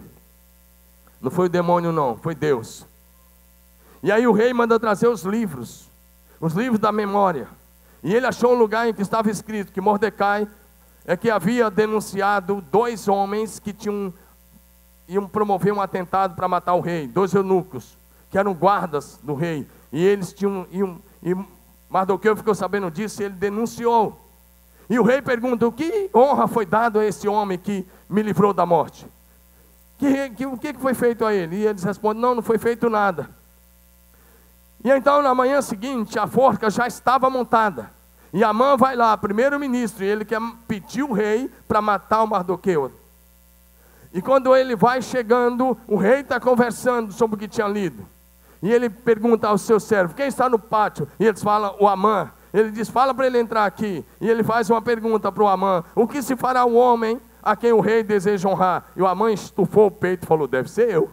Não foi o demônio não, foi Deus. E aí o rei manda trazer os livros da memória. E ele achou um lugar em que estava escrito que Mordecai que havia denunciado 2 homens que iam promover um atentado para matar o rei, 2 eunucos, que eram guardas do rei. E eles e Mardoqueu ficou sabendo disso e ele denunciou. E o rei pergunta: o que honra foi dado a esse homem que me livrou da morte? O que foi feito a ele? E eles respondem: não foi feito nada. E então na manhã seguinte a forca já estava montada. E Amã vai lá, primeiro-ministro, e ele quer pedir o rei para matar o Mardoqueu. E quando ele vai chegando, o rei está conversando sobre o que tinha lido. E ele pergunta ao seu servo: quem está no pátio? E eles falam: o Amã. Ele diz: fala para ele entrar aqui. E ele faz uma pergunta para o Amã: o que se fará o homem a quem o rei deseja honrar? E o Amã estufou o peito e falou: deve ser eu.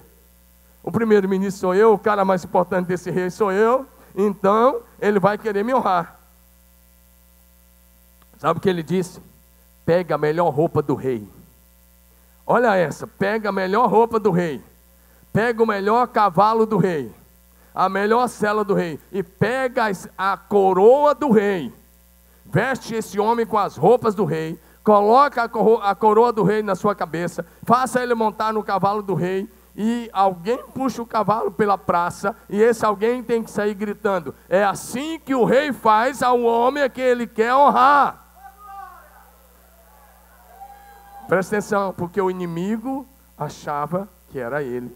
O primeiro-ministro sou eu, o cara mais importante desse rei sou eu, então ele vai querer me honrar. Sabe o que ele disse? Pega a melhor roupa do rei. Olha essa, pega a melhor roupa do rei, pega o melhor cavalo do rei, a melhor sela do rei, e pega a coroa do rei, veste esse homem com as roupas do rei, coloca a coroa do rei na sua cabeça, faça ele montar no cavalo do rei, e alguém puxa o cavalo pela praça, e esse alguém tem que sair gritando: é assim que o rei faz ao homem a que ele quer honrar. Presta atenção, porque o inimigo achava que era ele.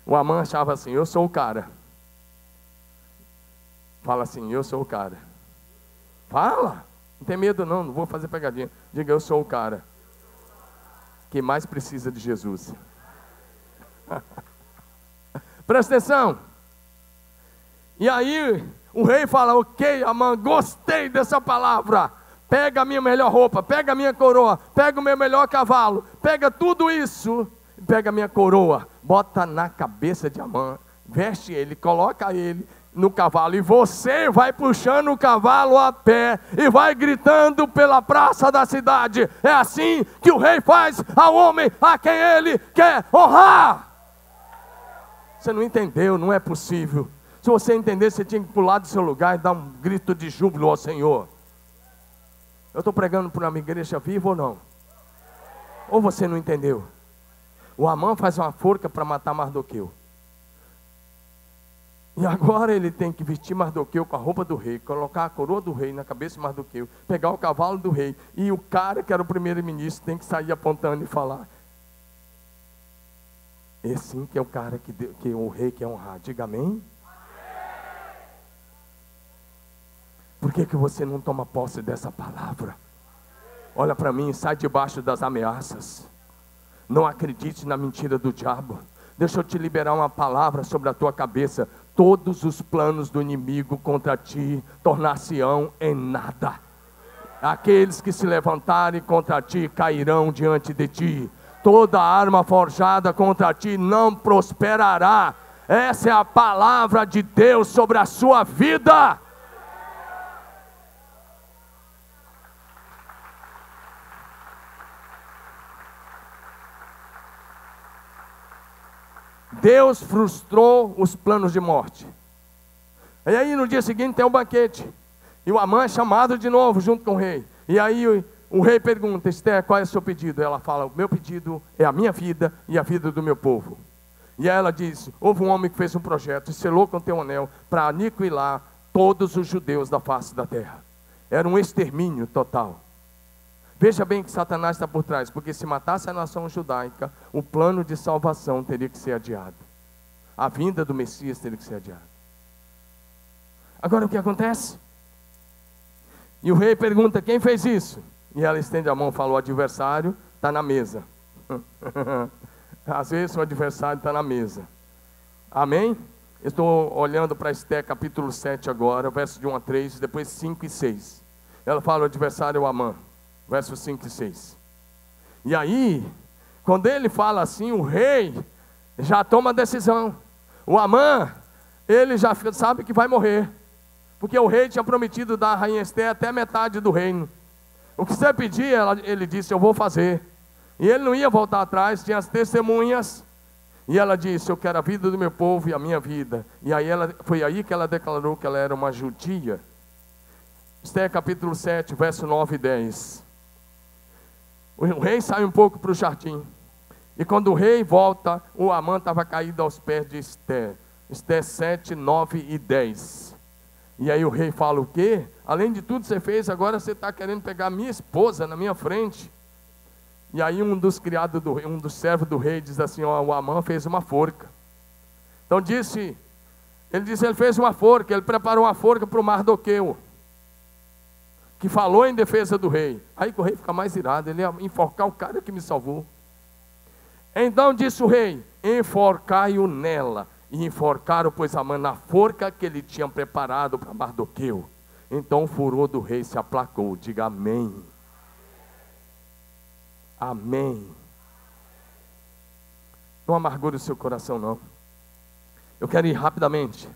O Amã achava assim: eu sou o cara. Fala assim: eu sou o cara. Fala, não tem medo não vou fazer pegadinha. Diga: eu sou o cara que mais precisa de Jesus. Presta atenção. E aí o rei fala: ok, Amã, gostei dessa palavra. Pega a minha melhor roupa, pega a minha coroa, pega o meu melhor cavalo, pega tudo isso, pega a minha coroa, bota na cabeça de Amã, veste ele, coloca ele no cavalo, e você vai puxando o cavalo a pé e vai gritando pela praça da cidade. É assim que o rei faz ao homem a quem ele quer honrar. Você não entendeu, não é possível. Se você entender, você tinha que pular do seu lugar e dar um grito de júbilo ao Senhor. Eu estou pregando para uma igreja viva ou não? Ou você não entendeu? O Amã faz uma forca para matar Mardoqueu. E agora ele tem que vestir Mardoqueu com a roupa do rei, colocar a coroa do rei na cabeça de Mardoqueu, pegar o cavalo do rei, e o cara que era o primeiro-ministro tem que sair apontando e falar: esse sim que é o cara que o rei quer honrar. Diga amém. Por que você não toma posse dessa palavra? Olha para mim, sai debaixo das ameaças. Não acredite na mentira do diabo. Deixa eu te liberar uma palavra sobre a tua cabeça. Todos os planos do inimigo contra ti tornar-se-ão em nada. Aqueles que se levantarem contra ti cairão diante de ti. Toda arma forjada contra ti não prosperará. Essa é a palavra de Deus sobre a sua vida. Deus frustrou os planos de morte. E aí no dia seguinte tem um banquete. E o Amã é chamado de novo junto com o rei. E aí o rei pergunta: Esther, qual é o seu pedido? Ela fala: o meu pedido é a minha vida e a vida do meu povo. E aí ela diz: houve um homem que fez um projeto e selou com teu anel para aniquilar todos os judeus da face da terra. Era um extermínio total. Veja bem que Satanás está por trás, porque se matasse a nação judaica, o plano de salvação teria que ser adiado. A vinda do Messias teria que ser adiada. Agora o que acontece? E o rei pergunta: quem fez isso? E ela estende a mão e fala: o adversário está na mesa. Às vezes o adversário está na mesa. Amém? Eu estou olhando para Esté capítulo 7 agora, verso de 1 a 3, depois 5 e 6. Ela fala o adversário Amã, versos 5 e 6. E aí, quando ele fala assim, o rei já toma a decisão. O Amã, ele já sabe que vai morrer, porque o rei tinha prometido dar a rainha Esté até metade do reino. O que você pedir, ele disse, eu vou fazer. E ele não ia voltar atrás, tinha as testemunhas. E ela disse, eu quero a vida do meu povo e a minha vida. E aí foi aí que ela declarou que ela era uma judia. Esté capítulo 7, verso 9 e 10. O rei sai um pouco para o jardim. E quando o rei volta, o Amã estava caído aos pés de Esté. Esté 7, 9 e 10. E aí o rei fala, o quê? Além de tudo que você fez, agora você está querendo pegar minha esposa na minha frente. E aí um dos criados do rei, um dos servos do rei diz assim, ó, o Amã fez uma forca. Então ele fez uma forca, ele preparou uma forca para o Mardoqueu, que falou em defesa do rei. Aí que o rei fica mais irado, ele ia enforcar o cara que me salvou. Então disse o rei, enforcai-o nela. E enforcaram, pois, Amã na forca que ele tinha preparado para Mardoqueu. Então o furor do rei se aplacou. Diga amém. Amém. Não amargure o seu coração, não. Eu quero ir rapidamente.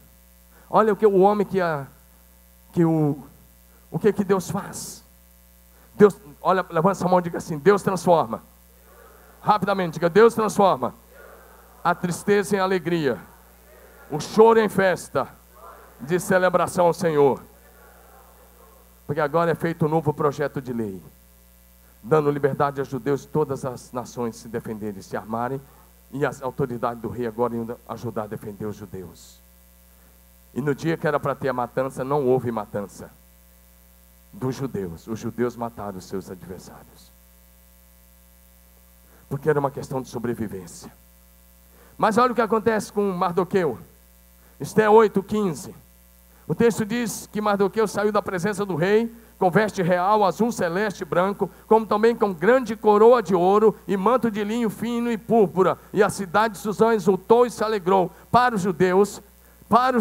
Olha o que o homem o que Deus faz. Deus, olha, levanta essa mão e diga assim, Deus transforma. Rapidamente, diga, Deus transforma a tristeza em alegria, o choro em festa, de celebração ao Senhor. Porque agora é feito um novo projeto de lei, dando liberdade aos judeus de todas as nações se defenderem, se armarem, e as autoridades do rei agora iam ajudar a defender os judeus. E no dia que era para ter a matança, não houve matança dos judeus. Os judeus mataram os seus adversários, porque era uma questão de sobrevivência. Mas olha o que acontece com Mardoqueu. Esté 8:15. O texto diz que Mardoqueu saiu da presença do rei com veste real, azul celeste e branco, como também com grande coroa de ouro e manto de linho fino e púrpura. E a cidade de Suzã exultou e se alegrou. Para os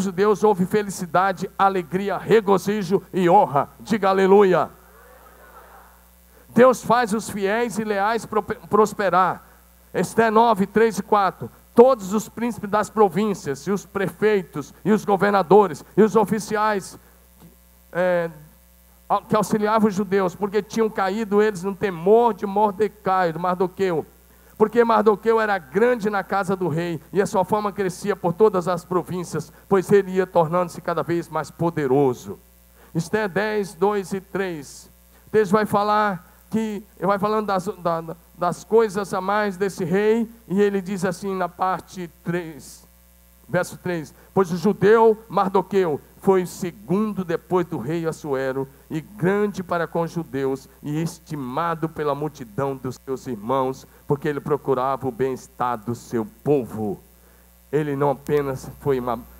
judeus houve felicidade, alegria, regozijo e honra. Diga aleluia. Deus faz os fiéis e leais prosperar. Esté 9, 3 e 4. Todos os príncipes das províncias, e os prefeitos, e os governadores, e os oficiais que auxiliavam os judeus, porque tinham caído eles no temor de Mordecai, de Mardoqueu, porque Mardoqueu era grande na casa do rei, e a sua fama crescia por todas as províncias, pois ele ia tornando-se cada vez mais poderoso. Esté 10, 2 e 3. Deus vai falar que ele vai falando das coisas a mais desse rei, e ele diz assim na parte 3, verso 3, pois o judeu Mardoqueu foi segundo depois do rei Assuero, e grande para com os judeus, e estimado pela multidão dos seus irmãos, porque ele procurava o bem-estar do seu povo. Ele não apenas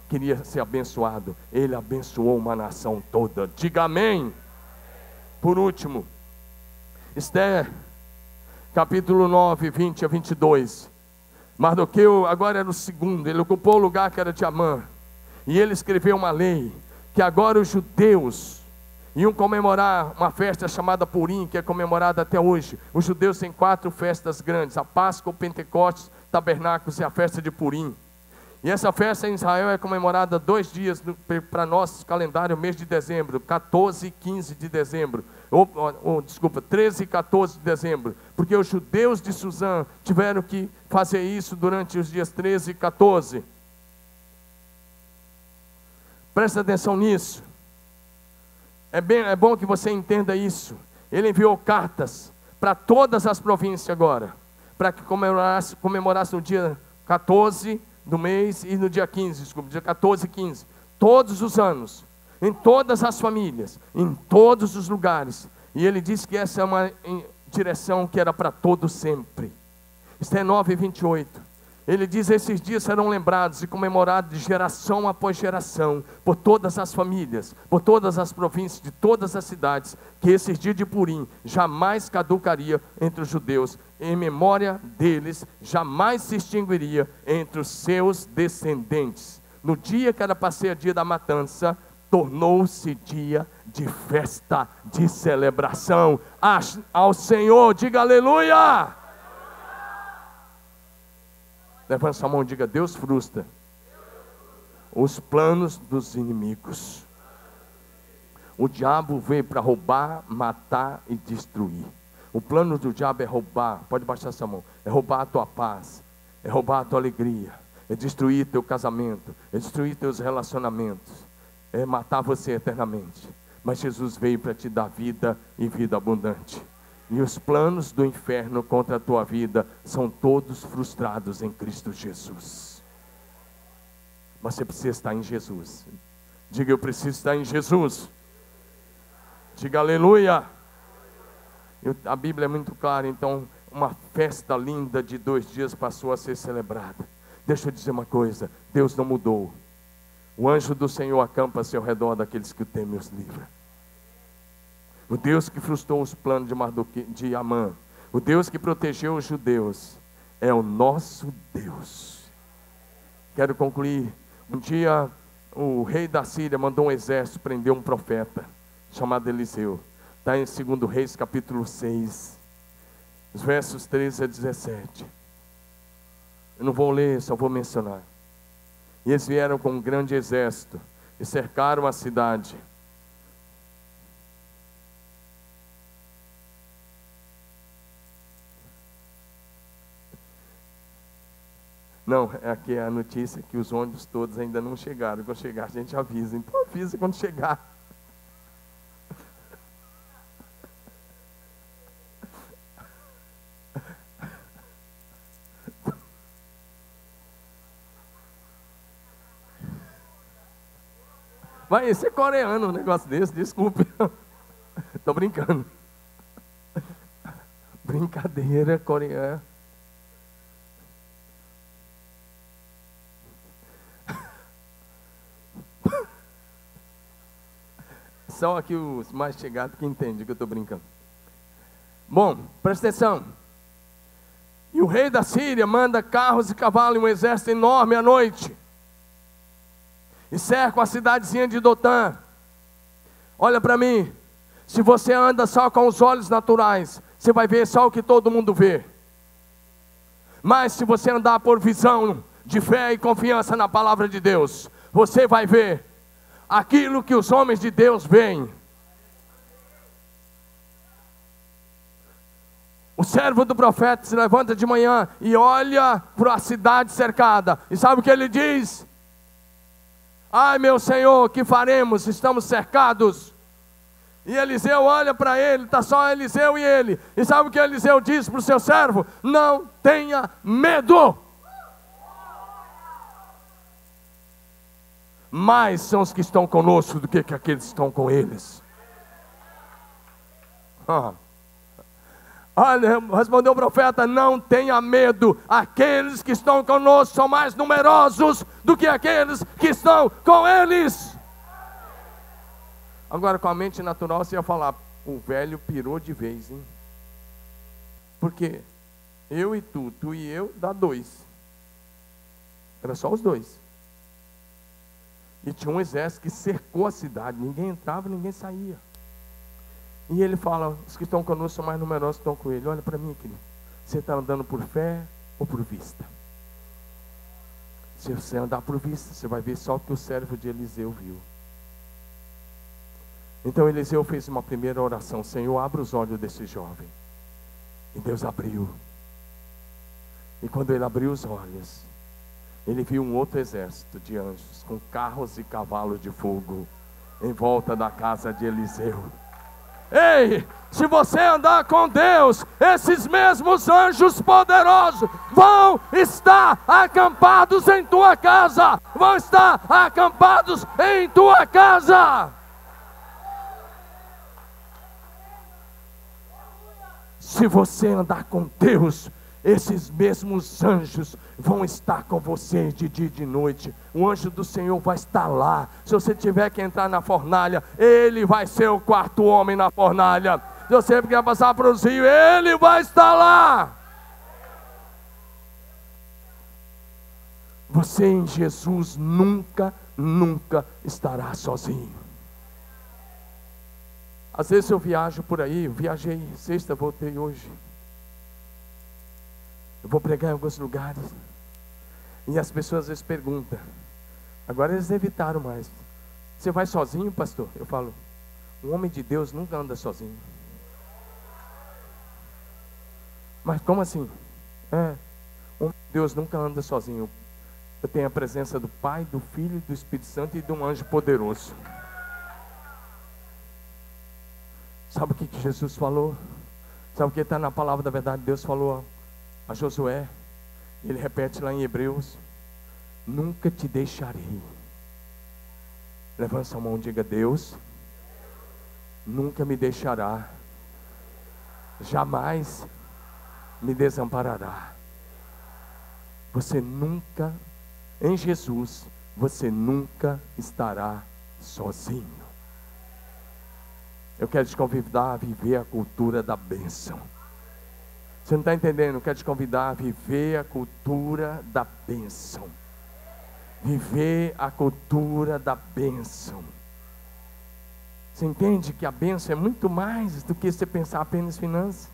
queria ser abençoado, ele abençoou uma nação toda. Diga amém. Por último, Esté, capítulo 9, 20 a 22. Mardoqueu agora era o segundo, ele ocupou o lugar que era de Amã. E ele escreveu uma lei, que agora os judeus iam comemorar uma festa chamada Purim, que é comemorada até hoje. Os judeus têm 4 festas grandes: a Páscoa, o Pentecostes, Tabernáculos e a festa de Purim. E essa festa em Israel é comemorada 2 dias para nosso calendário, mês de dezembro, 14 e 15 de dezembro. 13 e 14 de dezembro. Porque os judeus de Suzã tiveram que fazer isso durante os dias 13 e 14. Presta atenção nisso. É bom que você entenda isso. Ele enviou cartas para todas as províncias agora, para que comemorasse no dia 14 do mês e no dia 15, dia 14 e 15, todos os anos, em todas as famílias, em todos os lugares. E ele disse que essa é uma direção que era para todos sempre. Isso é 9 e 28. Ele diz: esses dias serão lembrados e comemorados de geração após geração, por todas as famílias, por todas as províncias, de todas as cidades, que esses dias de Purim jamais caducaria entre os judeus, em memória deles jamais se extinguiria entre os seus descendentes. no dia que era para ser dia da matança, tornou-se dia de festa, de celebração ao Senhor. Diga aleluia! Levanta sua mão e diga: Deus frustra os planos dos inimigos. O diabo veio para roubar, matar e destruir. O plano do diabo é roubar, pode baixar sua mão, é roubar a tua paz, é roubar a tua alegria, é destruir teu casamento, é destruir teus relacionamentos, é matar você eternamente. Mas Jesus veio para te dar vida e vida abundante. E os planos do inferno contra a tua vida são todos frustrados em Cristo Jesus. Mas você precisa estar em Jesus. Diga: eu preciso estar em Jesus. Diga aleluia. A Bíblia é muito clara. Então uma festa linda de 2 dias passou a ser celebrada. Deixa eu dizer uma coisa: Deus não mudou. O anjo do Senhor acampa-se ao redor daqueles que o temem e os livra. O Deus que frustrou os planos de Amã, o Deus que protegeu os judeus, é o nosso Deus. Quero concluir. Um dia o rei da Síria mandou um exército prender um profeta chamado Eliseu. Está em 2 Reis capítulo 6, os versos 13 a 17. Eu não vou ler, só vou mencionar. E eles vieram com um grande exército e cercaram a cidade. Não, aqui é a notícia que os ônibus todos ainda não chegaram. Quando chegar a gente avisa. Então avisa quando chegar. Vai ser coreano um negócio desse, desculpe. Estou brincando. Brincadeira coreana. Só aqui os mais chegados que entendem que eu estou brincando. Bom, presta atenção. E o rei da Síria manda carros e cavalos e um exército enorme à noite. E cercam a cidadezinha de Dotã. Olha para mim. Se você anda só com os olhos naturais, você vai ver só o que todo mundo vê. Mas se você andar por visão de fé e confiança na palavra de Deus, você vai ver aquilo que os homens de Deus veem. O servo do profeta se levanta de manhã e olha para a cidade cercada. E sabe o que ele diz? Ai, meu Senhor, que faremos? Estamos cercados. E Eliseu olha para ele, está só Eliseu e ele. E sabe o que Eliseu diz para o seu servo? Não tenha medo. Mais são os que estão conosco do que aqueles que estão com eles. Olha, respondeu o profeta: não tenha medo, aqueles que estão conosco são mais numerosos do que aqueles que estão com eles. Agora, com a mente natural, você ia falar: o velho pirou de vez, hein? Porque eu e tu e eu, dá 2. Era só os 2. E tinha um exército que cercou a cidade. Ninguém entrava, ninguém saía. E ele fala: os que estão conosco são mais numerosos que estão com ele. Olha para mim, querido. Você está andando por fé ou por vista? Se você andar por vista, você vai ver só o que o servo de Eliseu viu. Então Eliseu fez uma primeira oração: Senhor, abre os olhos desse jovem. E Deus abriu. E quando ele abriu os olhos, ele viu um outro exército de anjos, com carros e cavalos de fogo, em volta da casa de Eliseu. Ei, se você andar com Deus, esses mesmos anjos poderosos vão estar acampados em tua casa. Vão estar acampados em tua casa. Se você andar com Deus, esses mesmos anjos vão estar com você de dia e de noite. O anjo do Senhor vai estar lá. Se você tiver que entrar na fornalha, ele vai ser o 4º homem na fornalha. Se você quer passar para os rios, ele vai estar lá. Você em Jesus nunca estará sozinho. Às vezes eu viajo por aí, eu viajei sexta, voltei hoje. Eu vou pregar em alguns lugares e as pessoas às vezes perguntam. Agora eles evitaram mais. Você vai sozinho, pastor? Eu falo, um homem de Deus nunca anda sozinho. Mas como assim? Um homem de Deus nunca anda sozinho. Eu tenho a presença do Pai, do Filho, do Espírito Santo e de um anjo poderoso. Sabe o que Jesus falou? Sabe o que está na palavra da verdade? Deus falou a Josué. Ele repete lá em Hebreus: nunca te deixarei. Levanta a mão e diga: Deus nunca me deixará, jamais me desamparará. Você nunca, em Jesus, você nunca estará sozinho. Eu quero te convidar a viver a cultura da bênção. Você não está entendendo? Eu quero te convidar a viver a cultura da bênção. Viver a cultura da bênção. Você entende que a bênção é muito mais do que você pensar apenas em finanças?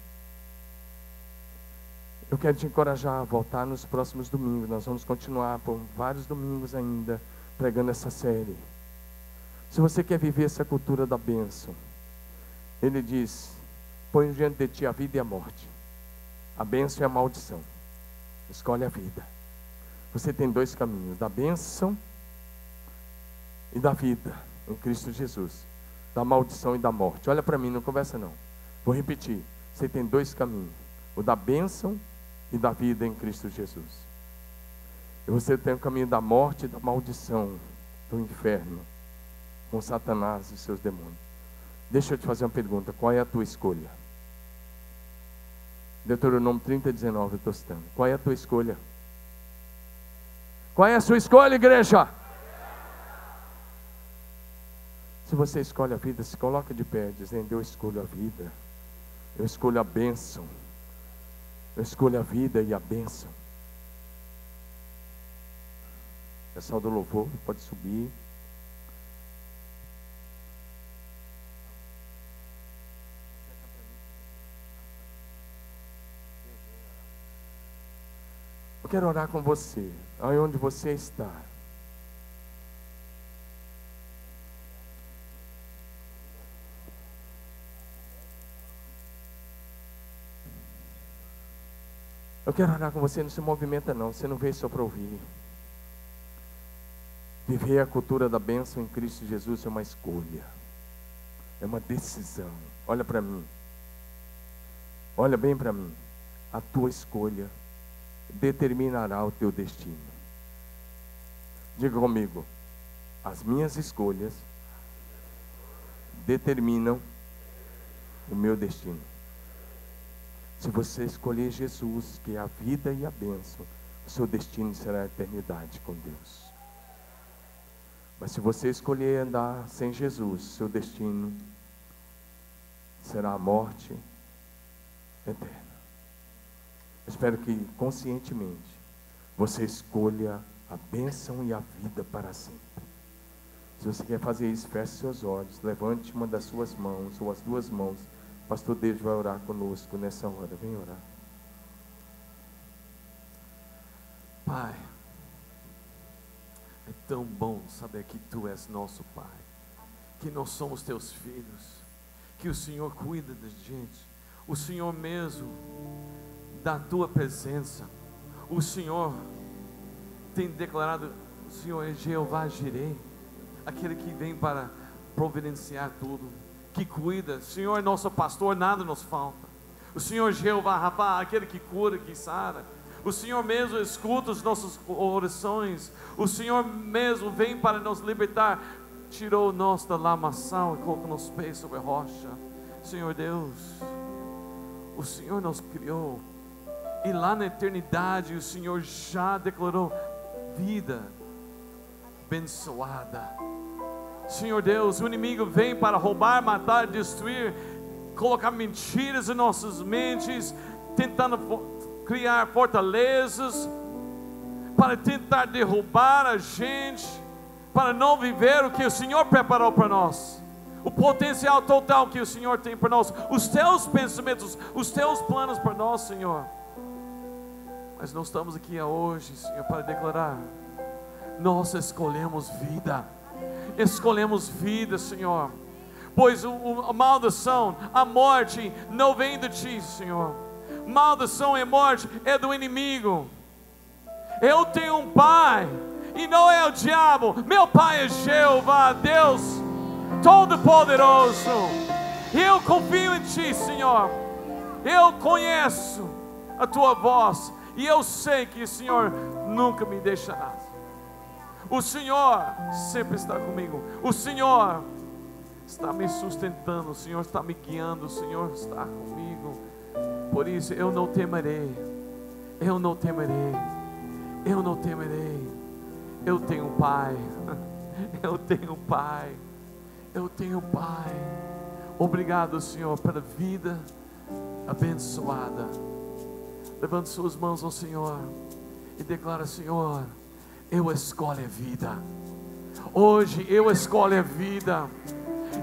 Eu quero te encorajar a voltar nos próximos domingos. Nós vamos continuar por vários domingos ainda pregando essa série. Se você quer viver essa cultura da bênção, ele diz: põe diante de ti a vida e a morte, a bênção e a maldição. Escolhe a vida. Você tem dois caminhos: da bênção e da vida em Cristo Jesus, da maldição e da morte. Olha para mim, não conversa não. Vou repetir: você tem dois caminhos, o da bênção e da vida em Cristo Jesus. E você tem o caminho da morte e da maldição, do inferno, com Satanás e seus demônios. Deixa eu te fazer uma pergunta: qual é a tua escolha? Deuteronômio 30:19, eu estou citando. Qual é a tua escolha? Qual é a sua escolha, igreja? Se você escolhe a vida, se coloca de pé, dizendo: eu escolho a vida, eu escolho a bênção, eu escolho a vida e a bênção. Pessoal do louvor, pode subir. Eu quero orar com você, aí onde você está. Eu quero orar com você, não se movimenta não, você não veio só para ouvir. Viver a cultura da bênção em Cristo Jesus é uma escolha, é uma decisão. Olha para mim, olha bem para mim. A tua escolha determinará o teu destino. Diga comigo: as minhas escolhas determinam o meu destino. Se você escolher Jesus, que é a vida e a bênção, o seu destino será a eternidade com Deus. Mas se você escolher andar sem Jesus, seu destino será a morte eterna. Eu espero que conscientemente você escolha a bênção e a vida para sempre. Se você quer fazer isso, feche seus olhos, levante uma das suas mãos ou as duas mãos. O pastor Deus vai orar conosco nessa hora. Vem orar. Pai, é tão bom saber que Tu és nosso Pai, que nós somos Teus filhos, que o Senhor cuida da gente, o Senhor mesmo da Tua presença. O Senhor tem declarado: o Senhor é Jeová Jireh, aquele que vem para providenciar tudo, que cuida. O Senhor é nosso pastor, nada nos falta. O Senhor Jeová Rapá, aquele que cura, que sara. O Senhor mesmo escuta as nossas orações. O Senhor mesmo vem para nos libertar. Tirou-nos da lamaçal e colocou nos pés sobre a rocha. Senhor Deus, o Senhor nos criou, e lá na eternidade o Senhor já declarou vida abençoada. Senhor Deus, o inimigo vem para roubar, matar, destruir, colocar mentiras em nossas mentes, tentando criar fortalezas, para tentar derrubar a gente, para não viver o que o Senhor preparou para nós, o potencial total que o Senhor tem para nós, os teus pensamentos, os teus planos para nós, Senhor. Mas nós estamos aqui hoje, Senhor, para declarar: nós escolhemos vida, Senhor, pois a maldição, a morte não vem de Ti, Senhor. Maldição e morte é do inimigo. Eu tenho um Pai, e não é o diabo. Meu Pai é Jeová, Deus Todo-Poderoso. Eu confio em Ti, Senhor. Eu conheço a Tua voz, e eu sei que o Senhor nunca me deixará. O Senhor sempre está comigo. O Senhor está me sustentando. O Senhor está me guiando. O Senhor está comigo. Por isso eu não temerei. Eu não temerei. Eu não temerei. Eu tenho um Pai. Eu tenho um Pai. Eu tenho um Pai. Obrigado, Senhor, pela vida abençoada. Levante suas mãos ao Senhor e declara: Senhor, eu escolho a vida. Hoje eu escolho a vida.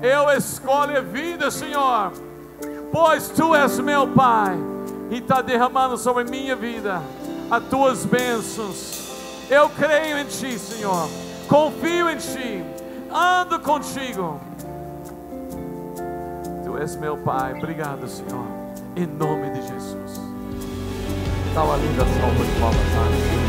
Eu escolho a vida, Senhor, pois Tu és meu Pai e está derramando sobre minha vida as Tuas bênçãos. Eu creio em Ti, Senhor. Confio em Ti. Ando contigo. Tu és meu Pai. Obrigado, Senhor. Em nome de Jesus. Dá uma linda salva de palmas.